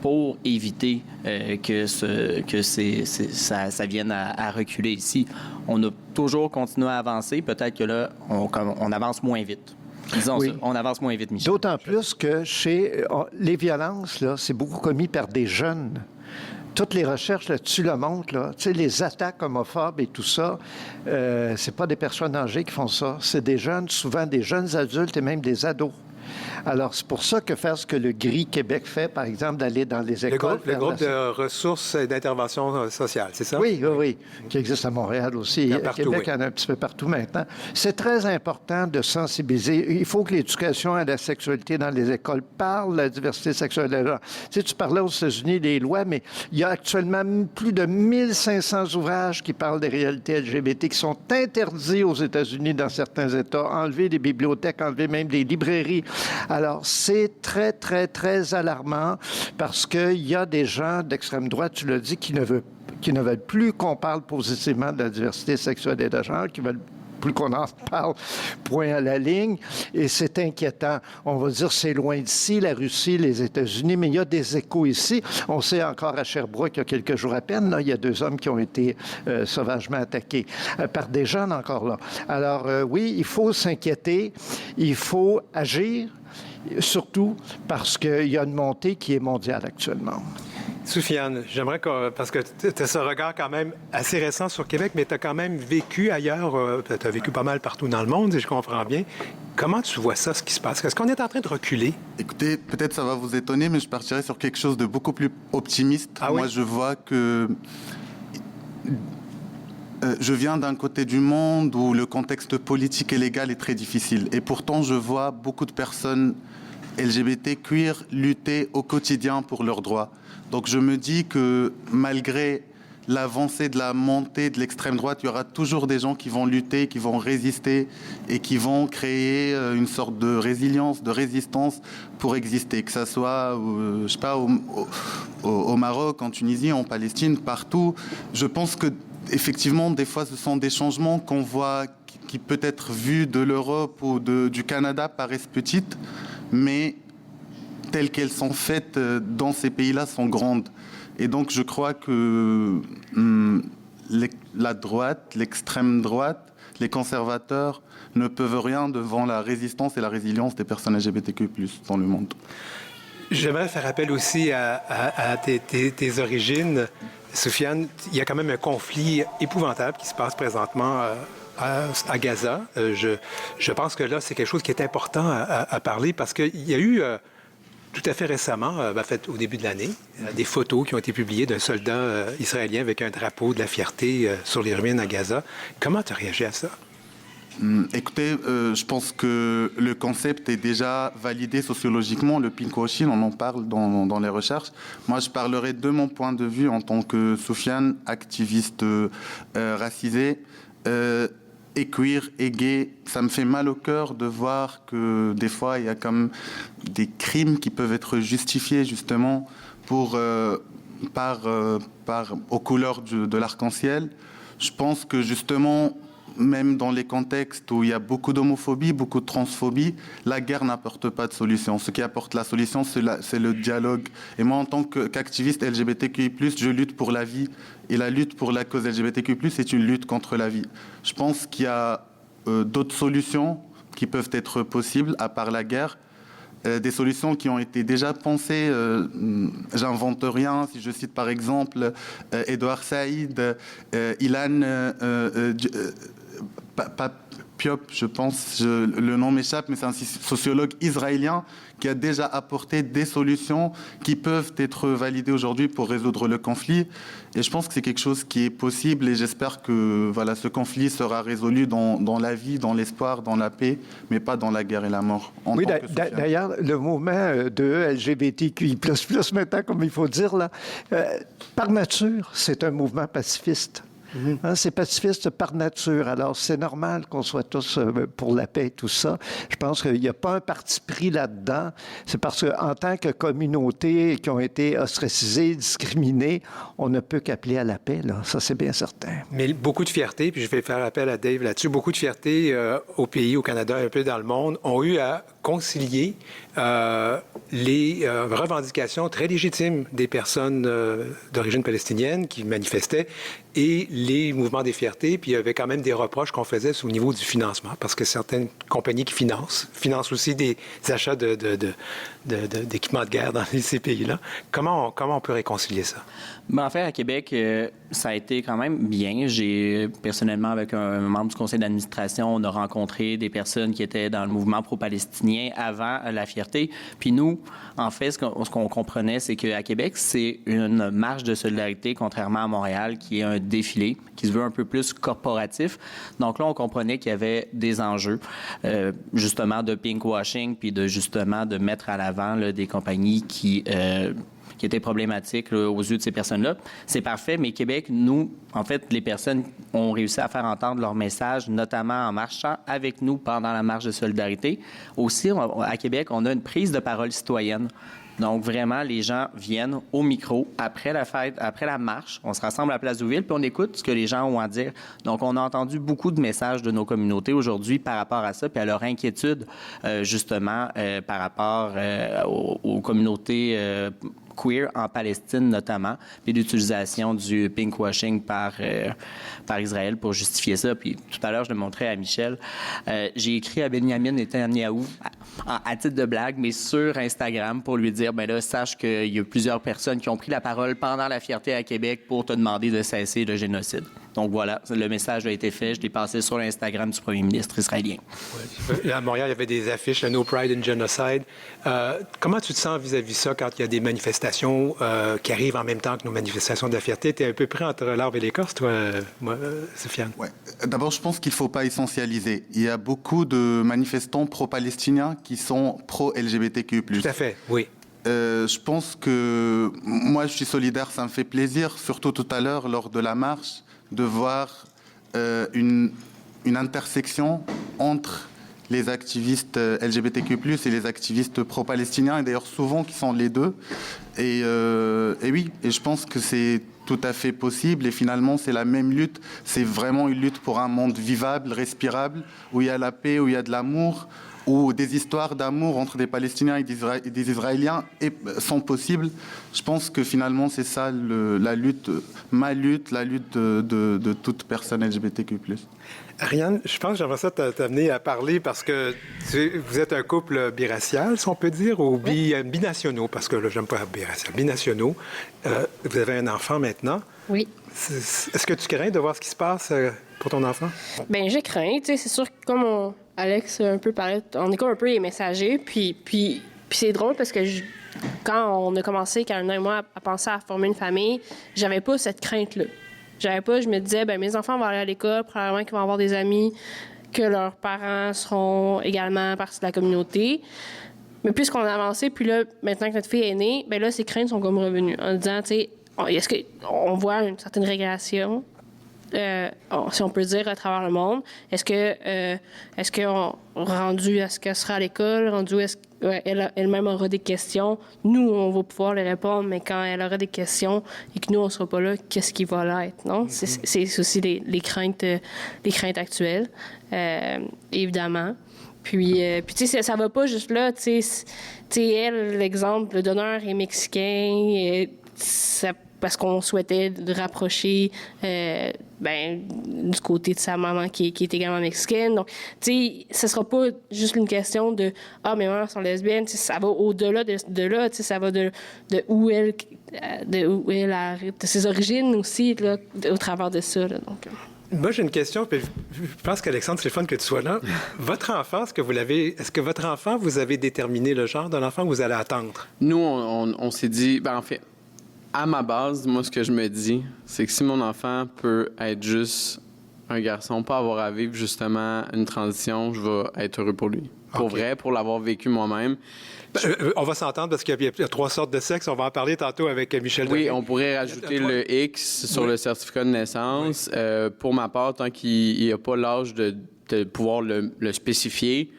F: pour éviter que ça vienne à reculer ici. On a toujours continué à avancer. Peut-être que là, on avance moins vite. Disons ça, on avance moins vite, Michel.
E: D'autant plus que les violences, là, c'est beaucoup commis par des jeunes. Toutes les recherches là-dessus le montrent, là. Tu sais, les attaques homophobes et tout ça, c'est pas des personnes âgées qui font ça. C'est des jeunes, souvent des jeunes adultes et même des ados. Alors, c'est pour ça que faire ce que le GRI Québec fait, par exemple, d'aller dans les écoles...
A: Le groupe de ressources et d'intervention sociale, c'est ça?
E: Oui, qui existe à Montréal aussi. À Québec, il y en a un petit peu partout maintenant. C'est très important de sensibiliser. Il faut que l'éducation à la sexualité dans les écoles parle de la diversité sexuelle des gens. Tu sais, tu parlais aux États-Unis des lois, mais il y a actuellement plus de 1500 ouvrages qui parlent des réalités LGBT qui sont interdits aux États-Unis dans certains États, enlever des bibliothèques, enlever même des librairies. Alors, c'est très, très, très alarmant parce qu'il y a des gens d'extrême droite, tu l'as dit, qui ne veulent plus qu'on parle positivement de la diversité sexuelle et de genre, qui veulent plus qu'on en parle, point à la ligne. Et c'est inquiétant. On va dire c'est loin d'ici, la Russie, les États-Unis, mais il y a des échos ici. On sait encore à Sherbrooke, il y a quelques jours à peine, là, il y a 2 hommes qui ont été sauvagement attaqués par des jeunes encore là. Alors oui, il faut s'inquiéter, il faut agir, surtout parce qu'il y a une montée qui est mondiale actuellement.
A: Soufiane, j'aimerais parce que tu as ce regard quand même assez récent sur Québec, mais tu as quand même vécu ailleurs, tu as vécu pas mal partout dans le monde, si je comprends bien. Comment tu vois ça, ce qui se passe? Est-ce qu'on est en train de reculer?
D: Écoutez, peut-être ça va vous étonner, mais je partirais sur quelque chose de beaucoup plus optimiste. Moi, je vois que... je viens d'un côté du monde où le contexte politique et légal est très difficile. Et pourtant, je vois beaucoup de personnes LGBT queer lutter au quotidien pour leurs droits. Donc je me dis que malgré l'avancée de la montée de l'extrême droite, il y aura toujours des gens qui vont lutter, qui vont résister et qui vont créer une sorte de résilience, de résistance pour exister. Que ça soit, je sais pas, au Maroc, en Tunisie, en Palestine, partout. Je pense que effectivement, des fois, ce sont des changements qu'on voit qui peut-être vus de l'Europe ou du Canada paraissent petites, mais telles qu'elles sont faites dans ces pays-là sont grandes. Et donc, je crois que la droite, l'extrême droite, les conservateurs ne peuvent rien devant la résistance et la résilience des personnes LGBTQ+ dans le monde.
A: J'aimerais faire appel aussi à tes origines. Soufiane, il y a quand même un conflit épouvantable qui se passe présentement à Gaza. Je pense que là, c'est quelque chose qui est important à parler parce qu'il y a eu tout à fait récemment, au début de l'année, des photos qui ont été publiées d'un soldat israélien avec un drapeau de la fierté sur les ruines à Gaza. Comment tu as réagi à ça?
D: Écoutez, je pense que le concept est déjà validé sociologiquement, le pinkwashing, on en parle dans les recherches. Moi, je parlerai de mon point de vue en tant que Soufiane, activiste racisé, et queer et gay. Ça me fait mal au cœur de voir que des fois, il y a comme des crimes qui peuvent être justifiés justement pour aux couleurs de l'arc-en-ciel. Je pense que justement, même dans les contextes où il y a beaucoup d'homophobie, beaucoup de transphobie, la guerre n'apporte pas de solution. Ce qui apporte la solution, c'est le dialogue. Et moi, en tant qu'activiste LGBTQI+, je lutte pour la vie. Et la lutte pour la cause LGBTQI+, c'est une lutte contre la vie. Je pense qu'il y a d'autres solutions qui peuvent être possibles, à part la guerre. Des solutions qui ont été déjà pensées, j'invente rien, si je cite par exemple Edouard Saïd, Ilan Piop, je pense, le nom m'échappe, mais c'est un sociologue israélien qui a déjà apporté des solutions qui peuvent être validées aujourd'hui pour résoudre le conflit. Et je pense que c'est quelque chose qui est possible et j'espère que ce conflit sera résolu dans la vie, dans l'espoir, dans la paix, mais pas dans la guerre et la mort.
E: Oui, d'ailleurs, le mouvement de LGBTQI+, maintenant, comme il faut dire, là, par nature, c'est un mouvement pacifiste. C'est pacifiste par nature. Alors, c'est normal qu'on soit tous pour la paix et tout ça. Je pense qu'il n'y a pas un parti pris là-dedans. C'est parce qu'en tant que communauté qui ont été ostracisées, discriminées, on ne peut qu'appeler à la paix, là. Ça, c'est bien certain.
A: Mais beaucoup de fierté, puis je vais faire appel à Dave là-dessus, beaucoup de fierté au pays, au Canada, un peu dans le monde, ont eu à concilier les revendications très légitimes des personnes d'origine palestinienne qui manifestaient et les mouvements des fiertés. Puis il y avait quand même des reproches qu'on faisait au niveau du financement, parce que certaines compagnies qui financent aussi des achats d'équipements de guerre dans ces pays-là. Comment on peut réconcilier ça?
F: En fait, à Québec, ça a été quand même bien. J'ai personnellement, avec un membre du conseil d'administration, on a rencontré des personnes qui étaient dans le mouvement pro-palestinien avant la fierté. Puis nous, en fait, ce qu'on comprenait, c'est qu'à Québec, c'est une marche de solidarité, contrairement à Montréal, qui est un défilé, qui se veut un peu plus corporatif. Donc là, on comprenait qu'il y avait des enjeux, justement, de pinkwashing, puis de mettre à l'avant des compagnies qui étaient problématiques aux yeux de ces personnes-là. C'est parfait, mais Québec, nous, en fait, les personnes ont réussi à faire entendre leur message, notamment en marchant avec nous pendant la marche de solidarité. Aussi, à Québec, on a une prise de parole citoyenne. Donc, vraiment, les gens viennent au micro après la fête, après la marche. On se rassemble à la place d'Ouville, puis on écoute ce que les gens ont à dire. Donc, on a entendu beaucoup de messages de nos communautés aujourd'hui par rapport à ça, puis à leur inquiétude, justement, par rapport aux communautés queer en Palestine notamment, puis l'utilisation du pinkwashing par Israël pour justifier ça. Puis tout à l'heure, je le montrais à Michel. J'ai écrit à Benjamin Netanyahou, à titre de blague, mais sur Instagram, pour lui dire, sache qu'il y a plusieurs personnes qui ont pris la parole pendant la fierté à Québec pour te demander de cesser le génocide. Donc voilà, le message a été fait. Je l'ai passé sur l'Instagram du premier ministre israélien.
A: Ouais. À Montréal, il y avait des affiches, le No Pride in Genocide. Comment tu te sens vis-à-vis ça quand il y a des manifestations qui arrivent en même temps que nos manifestations de la fierté? Tu es un peu pris entre l'arbre et l'écorce, toi, Sofiane?
D: Ouais. D'abord, je pense qu'il ne faut pas essentialiser. Il y a beaucoup de manifestants pro-palestiniens qui sont pro-LGBTQ+.
A: Tout à fait, oui.
D: Je pense que moi, je suis solidaire, ça me fait plaisir, surtout tout à l'heure, lors de la marche, de voir une intersection entre les activistes LGBTQ+, et les activistes pro-palestiniens, et d'ailleurs souvent qui sont les deux. Et oui, et je pense que c'est tout à fait possible, et finalement c'est la même lutte. C'est vraiment une lutte pour un monde vivable, respirable, où il y a la paix, où il y a de l'amour, où des histoires d'amour entre des Palestiniens et des Israéliens sont possibles. Je pense que finalement, c'est ça la lutte, ma lutte, la lutte de toute personne LGBTQ+.
A: Ariane, je pense que j'aimerais ça t'amener à parler parce que vous êtes un couple biracial, si on peut dire, ou binationaux, parce que là, j'aime pas biracial, binationaux. Vous avez un enfant maintenant.
C: Oui.
A: Est-ce que tu crains de voir ce qui se passe pour ton enfant?
C: Bien, j'ai craint. C'est sûr que comme Alex un peu parlait, on est comme un peu les messagers. Puis c'est drôle parce que quand on a commencé, Carolina et moi, à penser à former une famille, j'avais pas cette crainte-là. Je me disais, mes enfants vont aller à l'école, probablement qu'ils vont avoir des amis, que leurs parents seront également partie de la communauté. Mais plus qu'on a avancé, puis là, maintenant que notre fille est née, là, ces craintes sont comme revenues. En disant, est-ce qu'on voit une certaine régression si on peut dire, à travers le monde. Est-ce qu'on rendu à ce qu'elle sera à l'école, rendu à ce qu'elle elle-même aura des questions, nous, on va pouvoir les répondre, mais quand elle aura des questions et que nous, on ne sera pas là, qu'est-ce qui va l'être, non? C'est aussi les craintes actuelles, évidemment. Puis tu sais, ça va pas juste là, tu sais, elle, l'exemple, le donneur est mexicain, parce qu'on souhaitait le rapprocher du côté de sa maman qui est également mexicaine. Donc, tu sais, ce sera pas juste une question de « Ah, mes mères sont lesbiennes », ça va au-delà de là, tu sais, ça va de où elle arrive, de ses origines aussi, là, au travers de ça, là, donc...
A: Moi, j'ai une question, puis je pense qu'Alexandre, c'est le fun que tu sois là. Votre enfant, est-ce que votre enfant, vous avez déterminé le genre de l'enfant que vous allez attendre?
G: Nous, on s'est dit, en fait, à ma base, moi, ce que je me dis, c'est que si mon enfant peut être juste un garçon, pas avoir à vivre justement une transition, je vais être heureux pour lui. Pour vrai, pour l'avoir vécu moi-même.
A: On va s'entendre parce qu'il y a 3 sortes de sexe. On va en parler tantôt avec Michel.
G: Oui, on pourrait rajouter le X sur le certificat de naissance. Oui. Pour ma part, tant qu'il n'y a pas l'âge de pouvoir le spécifier,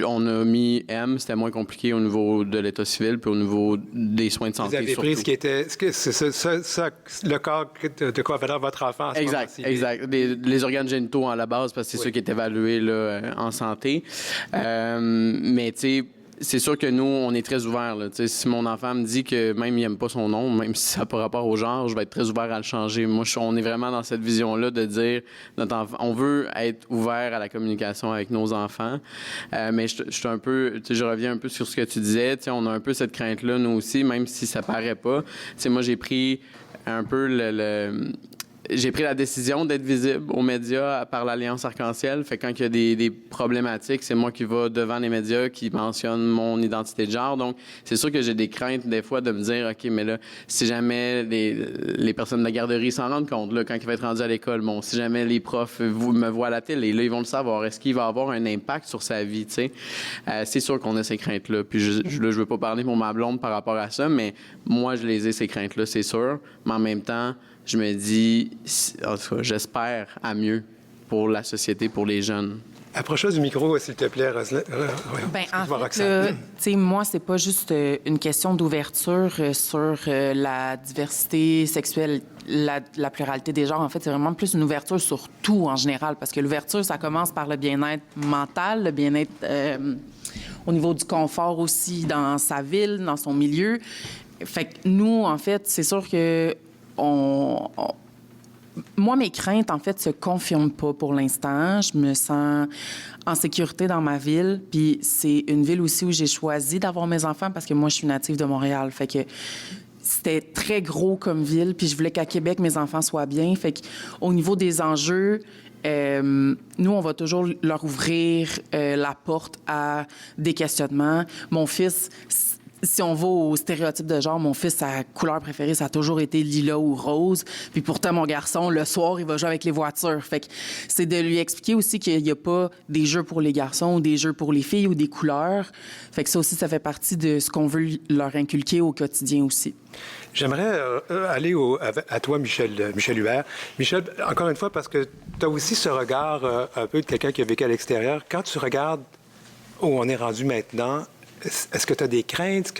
G: on a mis M, c'était moins compliqué au niveau de l'état civil puis au niveau des soins de santé.
A: Vous avez pris ce qui était le corps de quoi avait l'air votre enfant à ce moment-ci.
G: Exact. Les organes génitaux à la base, parce que c'est ceux qui est évalué là, en santé. Mais tu sais, c'est sûr que nous, on est très ouverts. Là. Si mon enfant me dit que même il n'aime pas son nom, même si ça n'a pas rapport au genre, je vais être très ouvert à le changer. Moi, on est vraiment dans cette vision-là de dire on veut être ouvert à la communication avec nos enfants. Mais je suis un peu, je reviens un peu sur ce que tu disais. On a un peu cette crainte-là, nous aussi, même si ça paraît pas. Moi, j'ai pris un peu j'ai pris la décision d'être visible aux médias par l'Alliance Arc-en-Ciel. Fait que quand il y a des problématiques, c'est moi qui va devant les médias, qui mentionne mon identité de genre. Donc, c'est sûr que j'ai des craintes des fois de me dire, OK, mais là, si jamais les personnes de la garderie s'en rendent compte, là, quand il va être rendu à l'école, bon, si jamais les profs me voient à la télé, là, ils vont le savoir. Est-ce qu'il va avoir un impact sur sa vie, tu sais? C'est sûr qu'on a ces craintes-là. Puis je veux pas parler pour ma blonde par rapport à ça, mais moi, je les ai, ces craintes-là, c'est sûr. Mais en même temps, je me dis, en tout cas, j'espère à mieux pour la société, pour les jeunes.
A: Approche-toi du micro, s'il te plaît, Roselyne.
H: En fait, moi, c'est pas juste une question d'ouverture sur la diversité sexuelle, la pluralité des genres. En fait, c'est vraiment plus une ouverture sur tout en général, parce que l'ouverture, ça commence par le bien-être mental, le bien-être au niveau du confort aussi dans sa ville, dans son milieu. Fait que nous, en fait, c'est sûr que moi, mes craintes, en fait, se confirment pas pour l'instant. Je me sens en sécurité dans ma ville. Puis c'est une ville aussi où j'ai choisi d'avoir mes enfants parce que moi, je suis native de Montréal. Fait que c'était très gros comme ville. Puis je voulais qu'à Québec, mes enfants soient bien. Fait qu'au niveau des enjeux, nous, on va toujours leur ouvrir la porte à des questionnements. Mon fils... Si on va au stéréotype de genre, mon fils, sa couleur préférée, ça a toujours été lilas ou rose. Puis pourtant, mon garçon, le soir, il va jouer avec les voitures. Fait que c'est de lui expliquer aussi qu'il n'y a pas des jeux pour les garçons ou des jeux pour les filles ou des couleurs. Fait que ça aussi, ça fait partie de ce qu'on veut leur inculquer au quotidien aussi.
A: J'aimerais aller à toi, Michel Hubert. Michel, encore une fois, parce que tu as aussi ce regard un peu de quelqu'un qui a vécu à l'extérieur. Quand tu regardes où on est rendu maintenant, est-ce que tu as des craintes?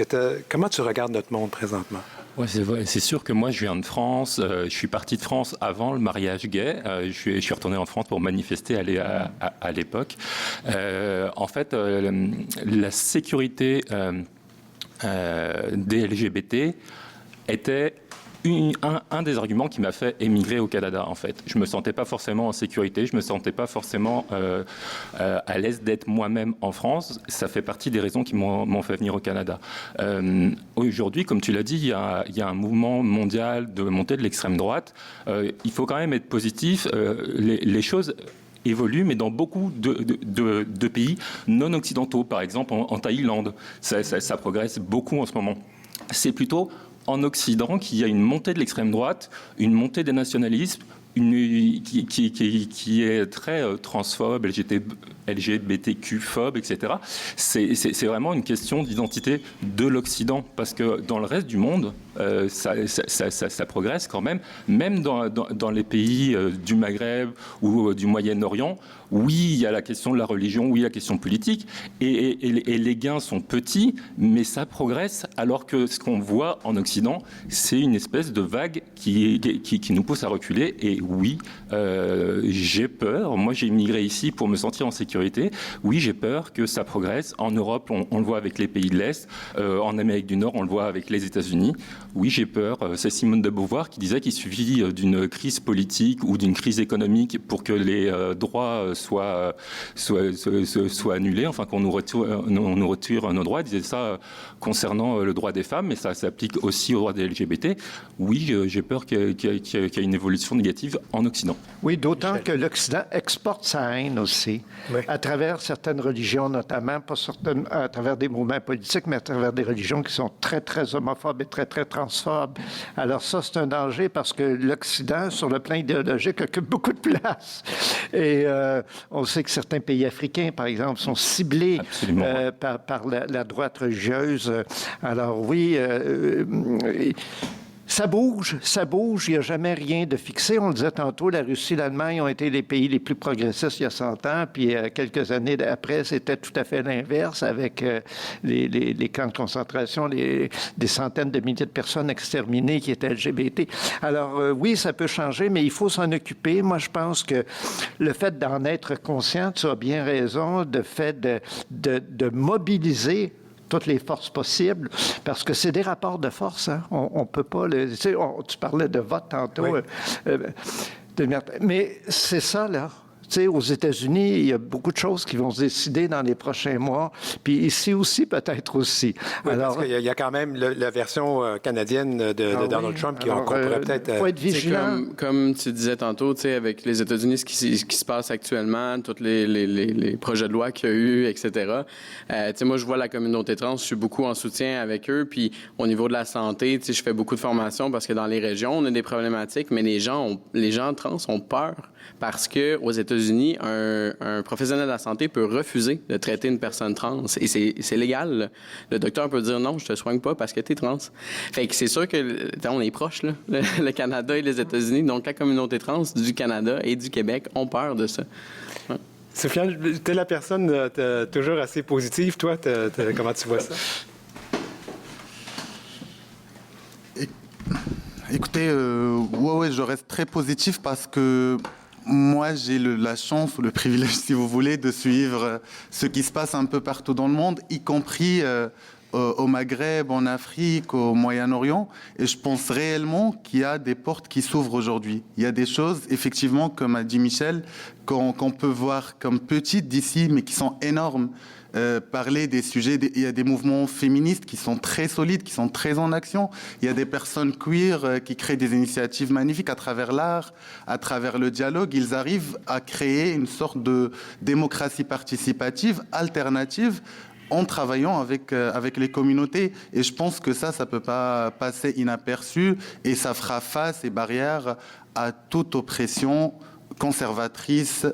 A: Comment tu regardes notre monde présentement?
I: Oui, c'est sûr que moi, je viens de France. Je suis parti de France avant le mariage gay. Je suis retourné en France pour manifester à l'époque. En fait, la sécurité des LGBT était un des arguments qui m'a fait émigrer au Canada, en fait. Je me sentais pas forcément en sécurité, je me sentais pas forcément à l'aise d'être moi-même en France. Ça fait partie des raisons qui m'ont fait venir au Canada. Aujourd'hui, comme tu l'as dit, il y a un mouvement mondial de montée de l'extrême droite. Il faut quand même être positif. Les choses évoluent, mais dans beaucoup de pays non occidentaux. Par exemple, en Thaïlande, ça progresse beaucoup en ce moment. C'est plutôt en Occident qu'il y a une montée de l'extrême droite, une montée des nationalismes, qui est très transphobe, LGBTQ-phobe, etc. C'est vraiment une question d'identité de l'Occident, parce que dans le reste du monde, ça progresse quand même dans les pays du Maghreb ou du Moyen-Orient. Oui, il y a la question de la religion, oui, la question politique, et les gains sont petits, mais ça progresse, alors que ce qu'on voit en Occident, c'est une espèce de vague qui nous pousse à reculer. Et oui, j'ai peur. Moi, j'ai immigré ici pour me sentir en sécurité. Oui, j'ai peur que ça progresse. En Europe, on le voit avec les pays de l'Est. En Amérique du Nord, on le voit avec les États-Unis. Oui, j'ai peur. C'est Simone de Beauvoir qui disait qu'il suffit d'une crise politique ou d'une crise économique pour que les droits soient annulés, enfin qu'on nous retire nos droits. Elle disait ça concernant le droit des femmes, mais ça s'applique aussi aux droits des LGBT. Oui, j'ai peur qu'il y ait une évolution négative en Occident.
E: Oui, d'autant que l'Occident exporte sa haine aussi, à travers certaines religions notamment, pas à travers des mouvements politiques, mais à travers des religions qui sont très, très homophobes et très, très transphobes. Alors ça, c'est un danger parce que l'Occident, sur le plan idéologique, occupe beaucoup de place. Et on sait que certains pays africains, par exemple, sont ciblés par la droite religieuse. Alors oui, ça bouge, il n'y a jamais rien de fixé. On le disait tantôt, la Russie et l'Allemagne ont été les pays les plus progressistes il y a 100 ans, puis quelques années après, c'était tout à fait l'inverse, avec les camps de concentration, des centaines de milliers de personnes exterminées qui étaient LGBT. Alors oui, ça peut changer, mais il faut s'en occuper. Moi, je pense que le fait d'en être conscient, tu as bien raison, de fait de mobiliser toutes les forces possibles, parce que c'est des rapports de force. Hein? On peut pas... tu parlais de vote tantôt. Oui. Mais c'est ça, là. Tu sais, aux États-Unis, il y a beaucoup de choses qui vont se décider dans les prochains mois. Puis ici aussi, peut-être aussi.
A: Oui, alors, parce qu'il y a quand même la version canadienne de Donald Trump qu'on pourrait peut-être...
E: Il faut être vigilant.
G: Comme tu disais tantôt, tu sais, avec les États-Unis, ce qui se passe actuellement, tous les projets de loi qu'il y a eu, etc. Tu sais, moi, je vois la communauté trans, je suis beaucoup en soutien avec eux. Puis au niveau de la santé, tu sais, je fais beaucoup de formations parce que dans les régions, on a des problématiques, mais les gens trans ont peur parce que aux États-Unis, un professionnel de la santé peut refuser de traiter une personne trans. Et c'est légal. Le docteur peut dire non, je te soigne pas parce que tu es trans. Fait que c'est sûr que on est proches, là, le Canada et les États-Unis. Donc la communauté trans du Canada et du Québec ont peur de ça. Ouais.
A: Sofiane, tu es la personne toujours assez positive. Toi, comment tu vois ça?
D: Écoutez, je reste très positif parce que moi, j'ai la chance ou le privilège, si vous voulez, de suivre ce qui se passe un peu partout dans le monde, y compris au Maghreb, en Afrique, au Moyen-Orient. Et je pense réellement qu'il y a des portes qui s'ouvrent aujourd'hui. Il y a des choses, effectivement, comme a dit Michel, qu'on peut voir comme petites d'ici, mais qui sont énormes. Parler des sujets, il y a des mouvements féministes qui sont très solides, qui sont très en action. Il y a des personnes queer qui créent des initiatives magnifiques à travers l'art, à travers le dialogue. Ils arrivent à créer une sorte de démocratie participative, alternative, en travaillant avec les communautés. Et je pense que ça peut pas passer inaperçu et ça fera face et barrière à toute oppression conservatrice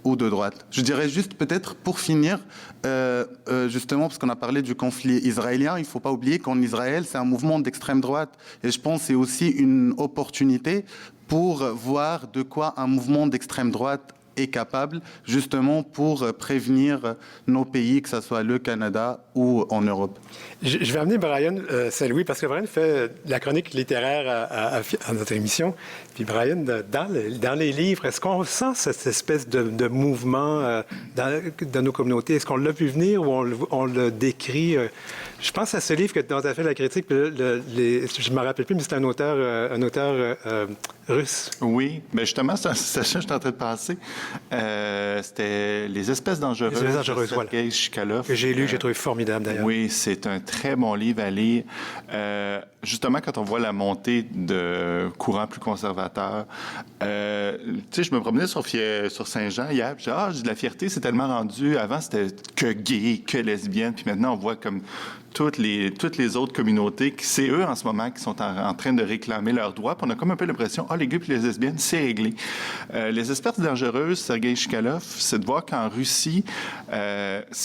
D: ou de droite. Je dirais juste peut-être pour finir, justement parce qu'on a parlé du conflit israélien, il ne faut pas oublier qu'en Israël, c'est un mouvement d'extrême droite. Et je pense que c'est aussi une opportunité pour voir de quoi un mouvement d'extrême droite est capable, justement pour prévenir nos pays, que ce soit le Canada ou en Europe.
A: Je vais amener Brian Saint-Louis, parce que Brian fait la chronique littéraire à notre émission. Puis Brian, dans les livres, est-ce qu'on sent cette espèce de mouvement dans nos communautés? Est-ce qu'on l'a vu venir ou on le décrit? Je pense à ce livre dont tu as fait la critique, je ne me rappelle plus, mais c'est un auteur russe.
J: Oui, mais justement, c'est ça que je suis en train de penser. C'était Les espèces dangereuses.
A: Les espèces dangereuses, voilà.
J: Sergei Chkalov.
A: Que j'ai lu, que j'ai trouvé formidable d'ailleurs.
J: Oui, c'est un très bon livre à lire. Justement, quand on voit la montée de courants plus conservateurs, tu sais, je me promenais sur Saint-Jean hier, puis j'ai dit, la fierté, c'est tellement rendu. Avant, c'était que gay, que lesbienne, puis maintenant, on voit comme toutes les autres communautés, c'est eux en ce moment qui sont en train de réclamer leurs droits. Puis on a comme un peu l'impression, les gays et les lesbiennes, c'est réglé. Les espèces dangereuses, Sergei Chkalov, c'est de voir qu'en Russie,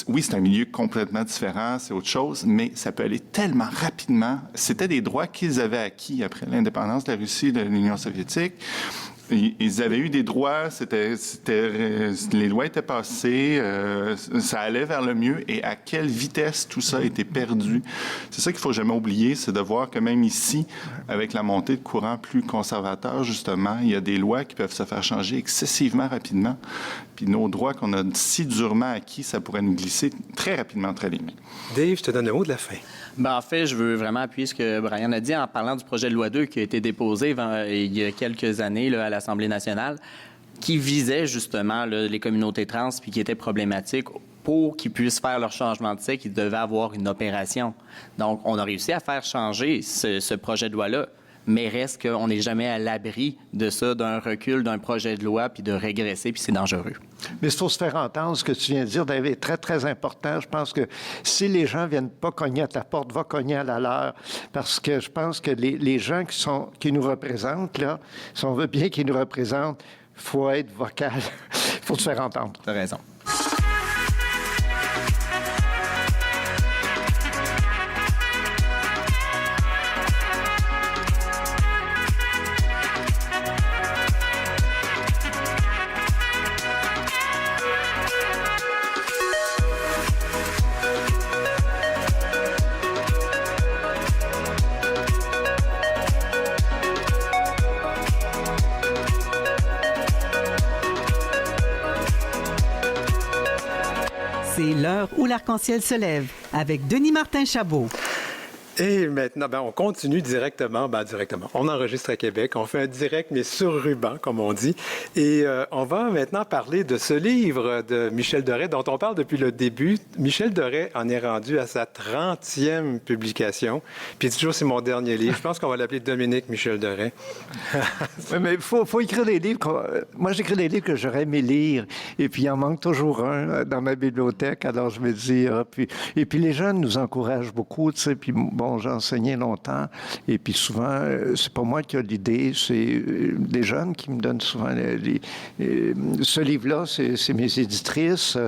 J: oui, c'est un milieu complètement différent, c'est autre chose, mais ça peut aller tellement rapidement. C'était des droits qu'ils avaient acquis après l'indépendance de la Russie et de l'Union soviétique. Ils avaient eu des droits, les lois étaient passées, ça allait vers le mieux, et à quelle vitesse tout ça a été perdu. C'est ça qu'il faut jamais oublier, c'est de voir que même ici, avec la montée de courants plus conservateurs, justement, il y a des lois qui peuvent se faire changer excessivement rapidement. Puis nos droits qu'on a si durement acquis, ça pourrait nous glisser très rapidement entre les mains.
A: Dave, je te donne le mot de la fin.
F: En fait, je veux vraiment appuyer ce que Brian a dit en parlant du projet de loi 2 qui a été déposé il y a quelques années là, à l'Assemblée nationale, qui visait justement là, les communautés trans puis qui était problématique. Pour qu'ils puissent faire leur changement de sexe, ils devaient avoir une opération. Donc, on a réussi à faire changer ce projet de loi-là. Mais reste qu'on n'est jamais à l'abri de ça, d'un recul, d'un projet de loi, puis de régresser, puis c'est dangereux.
E: Mais il faut se faire entendre. Ce que tu viens de dire, David, est très, très important. Je pense que si les gens ne viennent pas cogner à ta porte, va cogner à la leur. Parce que je pense que les gens qui nous représentent, là, si on veut bien qu'ils nous représentent, il faut être vocal. Il faut se faire entendre.
F: Tu as raison.
B: C'est l'heure où l'arc-en-ciel se lève avec Denis Martin-Chabot.
A: Et maintenant, on continue directement. On enregistre à Québec. On fait un direct, mais sur ruban, comme on dit. Et on va maintenant parler de ce livre de Michel Doré, dont on parle depuis le début. Michel Doré en est rendu à sa 30e publication. Puis toujours, c'est mon dernier livre. Je pense qu'on va l'appeler Dominique Michel Doré.
E: Oui, mais il faut écrire des livres. Moi, j'écris des livres que j'aurais aimé lire. Et puis, il en manque toujours un dans ma bibliothèque. Alors, je me dis... Et puis, les jeunes nous encouragent beaucoup, tu sais. Puis, j'ai enseigné longtemps, et puis souvent, c'est pas moi qui ai l'idée, c'est des jeunes qui me donnent souvent ce livre-là, c'est mes éditrices,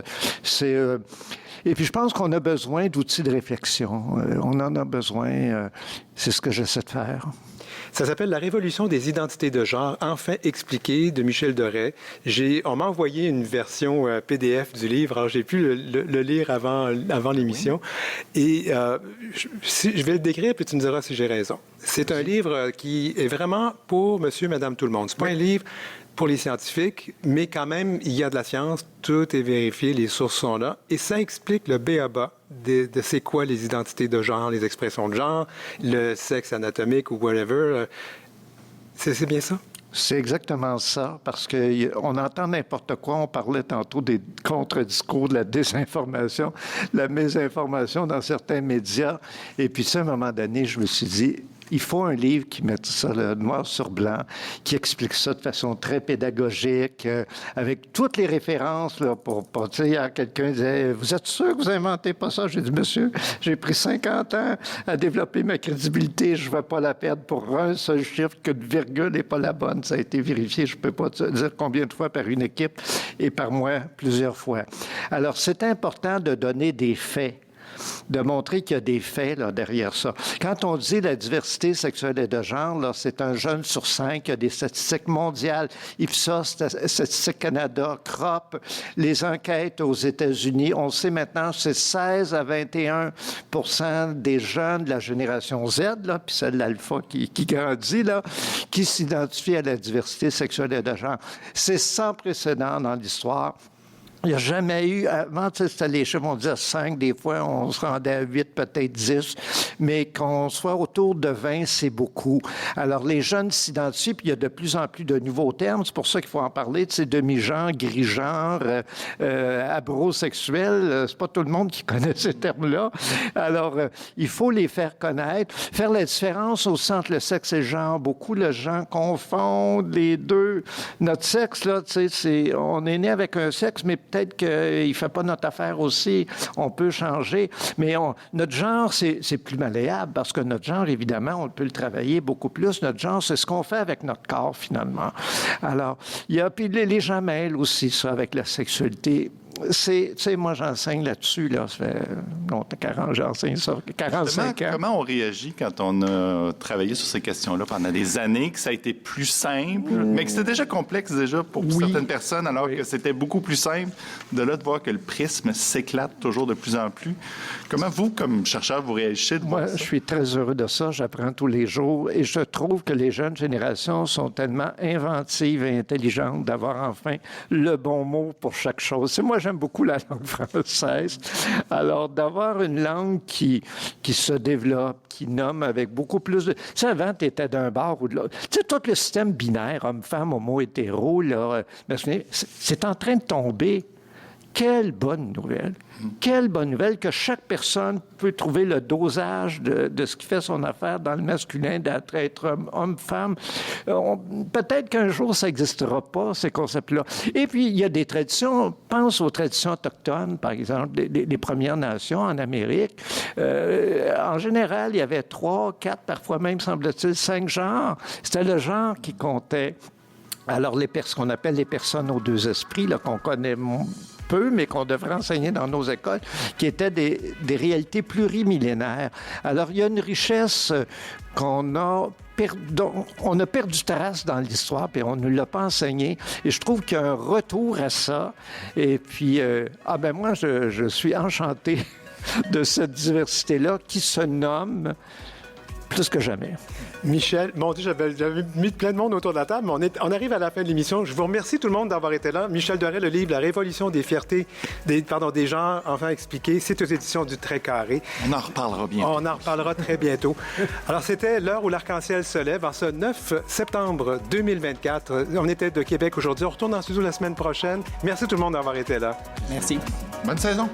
E: et puis je pense qu'on a besoin d'outils de réflexion. On en a besoin, c'est ce que j'essaie de faire.
A: Ça s'appelle « La révolution des identités de genre, enfin expliquée » de Michel Doré. On m'a envoyé une version PDF du livre, alors j'ai pu le lire avant l'émission. Et je vais le décrire, puis tu me diras si j'ai raison. C'est un livre qui est vraiment pour monsieur, madame, tout le monde. C'est pas un livre pour les scientifiques, mais quand même, il y a de la science, tout est vérifié, les sources sont là, et ça explique le b.a.-ba de c'est quoi les identités de genre, les expressions de genre, le sexe anatomique ou whatever. C'est bien ça?
E: C'est exactement ça, parce qu'on entend n'importe quoi. On parlait tantôt des contre-discours, de la désinformation, de la mésinformation dans certains médias. Et puis, à un moment donné, je me suis dit... Il faut un livre qui mette ça là, noir sur blanc, qui explique ça de façon très pédagogique, avec toutes les références là, pour tu sais, quelqu'un disait « Vous êtes sûr que vous inventez pas ça? » J'ai dit « Monsieur, j'ai pris 50 ans à développer ma crédibilité, je ne vais pas la perdre pour un seul chiffre, que de virgule n'est pas la bonne. » Ça a été vérifié, je ne peux pas te dire combien de fois par une équipe et par moi plusieurs fois. Alors, c'est important de donner des faits, de montrer qu'il y a des faits là, derrière ça. Quand on dit la diversité sexuelle et de genre, là, c'est un jeune sur 5, il y a des statistiques mondiales, Ipsos, Statistique Canada, CROP, les enquêtes aux États-Unis, on sait maintenant que c'est 16 à 21 % des jeunes de la génération Z, là, puis celle de l'alpha qui grandit, là, qui s'identifient à la diversité sexuelle et de genre. C'est sans précédent dans l'histoire. Il n'y a jamais eu, avant, c'était les chiffres, on disait 5, des fois, on se rendait à 8, peut-être 10, mais qu'on soit autour de 20, c'est beaucoup. Alors, les jeunes s'identifient, puis il y a de plus en plus de nouveaux termes, c'est pour ça qu'il faut en parler, de ces demi-genres, gris-genres, abrosexuels, c'est pas tout le monde qui connaît ces termes-là. Alors, il faut les faire connaître, faire la différence aussi entre le sexe et le genre. Beaucoup de gens confondent les deux. Notre sexe, là, tu sais, on est né avec un sexe, mais peut-être peut-être qu'il ne fait pas notre affaire aussi. On peut changer. Mais notre genre, c'est plus malléable parce que notre genre, évidemment, on peut le travailler beaucoup plus. Notre genre, c'est ce qu'on fait avec notre corps, finalement. Alors, puis les gens mêlent aussi ça avec la sexualité. Tu sais, moi, j'enseigne là-dessus, là, ça fait longtemps, j'enseigne ça, 45 ans.
J: Comment on réagit quand on a travaillé sur ces questions-là pendant des années, que ça a été plus simple, mais que c'était déjà complexe déjà pour certaines personnes, alors que c'était beaucoup plus simple, de voir que le prisme s'éclate toujours de plus en plus. Comment vous, comme chercheur, vous réagissez de voir ça?
E: Moi, je suis très heureux de ça. J'apprends tous les jours et je trouve que les jeunes générations sont tellement inventives et intelligentes d'avoir enfin le bon mot pour chaque chose. Moi, j'aime beaucoup la langue française. Alors, d'avoir une langue qui se développe, qui nomme avec beaucoup plus de... Tu sais, avant, tu étais d'un bord ou de l'autre. Tu sais, tout le système binaire, homme-femme, homo-hétéro, là, c'est en train de tomber. Quelle bonne nouvelle! Quelle bonne nouvelle que chaque personne peut trouver le dosage de ce qui fait son affaire dans le masculin, d'être homme-femme. Peut-être qu'un jour, ça n'existera pas, ces concepts-là. Et puis, il y a des traditions. Pense aux traditions autochtones, par exemple, des Premières Nations en Amérique. En général, il y avait 3, 4, parfois même, semble-t-il, 5 genres. C'était le genre qui comptait. Alors, ce qu'on appelle les personnes aux deux esprits, là, qu'on connaît peu, mais qu'on devrait enseigner dans nos écoles, qui étaient des réalités plurimillénaires. Alors, il y a une richesse qu'on a on a perdu trace dans l'histoire, puis on ne nous l'a pas enseigné. Et je trouve qu'il y a un retour à ça. Et puis, moi, je suis enchanté de cette diversité-là qui se nomme plus que jamais.
A: Michel, mon Dieu, j'avais mis plein de monde autour de la table, mais on arrive à la fin de l'émission. Je vous remercie tout le monde d'avoir été là. Michel Doré, le livre « La révolution des fiertés, des genres enfin expliqués », c'est aux éditions du Trait Carré.
J: On en reparlera bientôt.
A: On en reparlera très bientôt. Alors, c'était l'heure où l'arc-en-ciel se lève en ce 9 septembre 2024. On était de Québec aujourd'hui. On retourne en studio la semaine prochaine. Merci tout le monde d'avoir été là.
F: Merci.
J: Bonne saison.